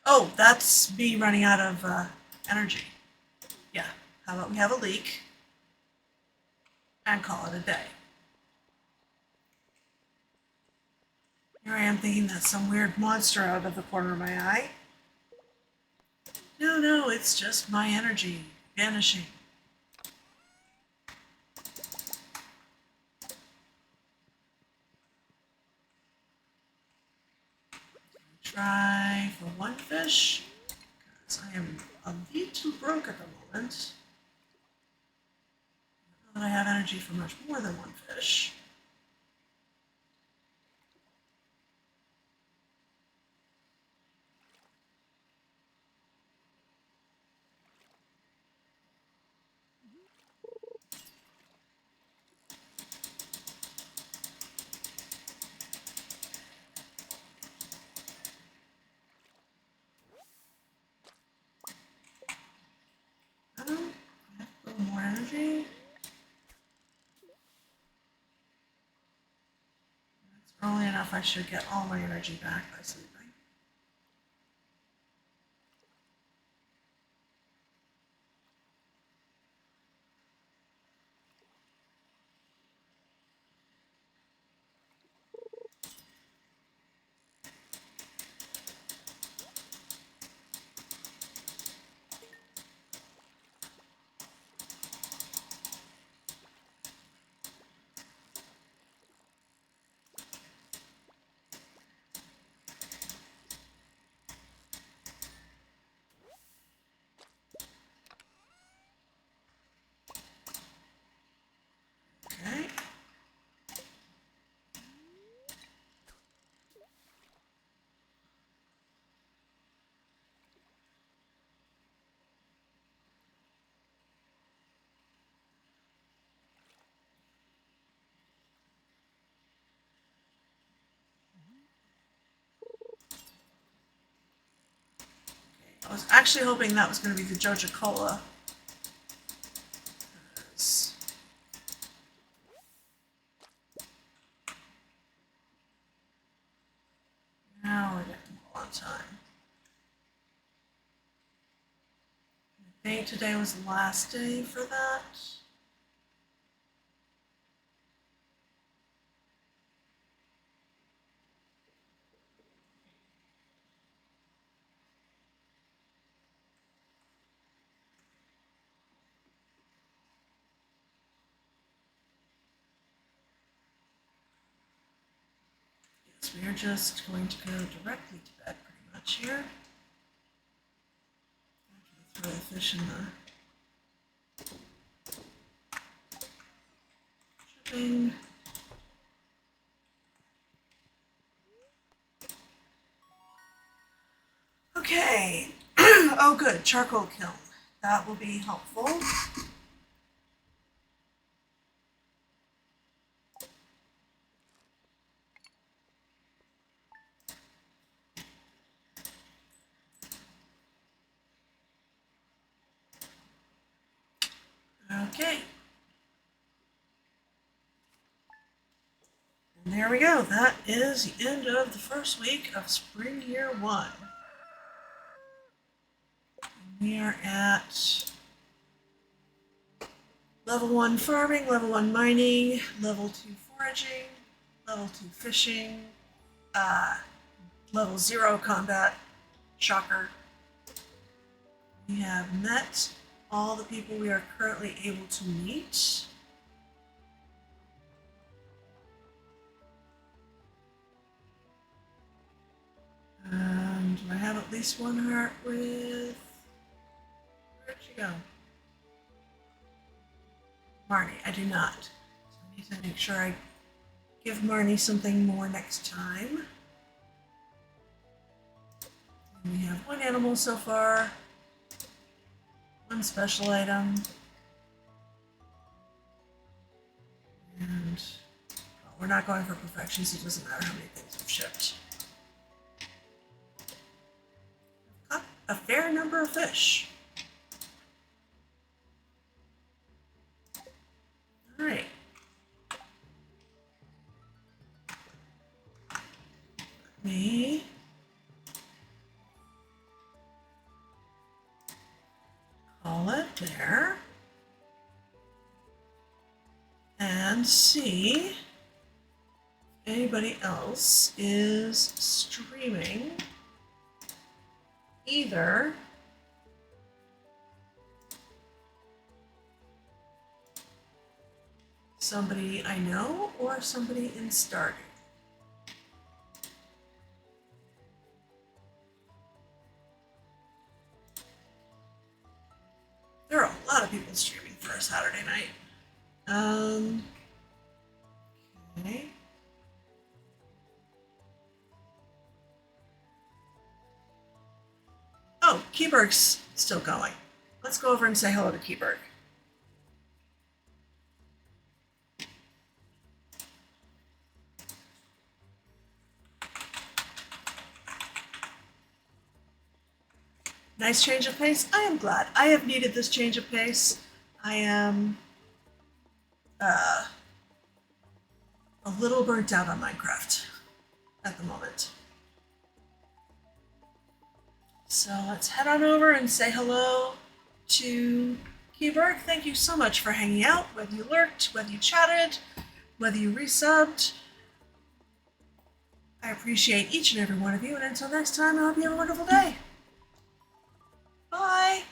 Oh, that's me running out of energy. Yeah, how about we have a leak and call it a day. Here I am thinking that's some weird monster out of the corner of my eye. No, it's just my energy vanishing. Try for 1 fish, because I am a little broke at the moment. Not that I have energy for much more than 1 fish. I have a little more energy. That's early enough, I should get all my energy back by sleeping. Okay. I was actually hoping that was going to be the Joja Cola. Now we're getting low on time. I think today was the last day for that. Because we are just going to go directly to bed pretty much here. After throw the fish in the shipping. Okay. Oh good, charcoal kiln. That will be helpful. Okay. And there we go. That is the end of the first week of spring year 1. We are at level 1 farming, level 1 mining, level 2 foraging, level 2 fishing, level 0 combat. Shocker. We have met all the people we are currently able to meet. Do I have at least one heart with... Where'd she go? Marnie, I do not. So I need to make sure I give Marnie something more next time. And we have one animal so far. One special item. And well, we're not going for perfection, so it doesn't matter how many things we've shipped. Caught a fair number of fish. All right. Let me call it there. And see if anybody else is streaming either somebody I know or somebody in Stardew. There are a lot of people streaming for a Saturday night. Okay. Oh, Keyberg's still going. Let's go over and say hello to Keyberg. Nice change of pace. I am glad. I have needed this change of pace. I am a little burnt out on Minecraft at the moment. So let's head on over and say hello to Keyberg. Thank you so much for hanging out, whether you lurked, whether you chatted, whether you resubbed. I appreciate each and every one of you, and until next time, I hope you have a wonderful day. Bye!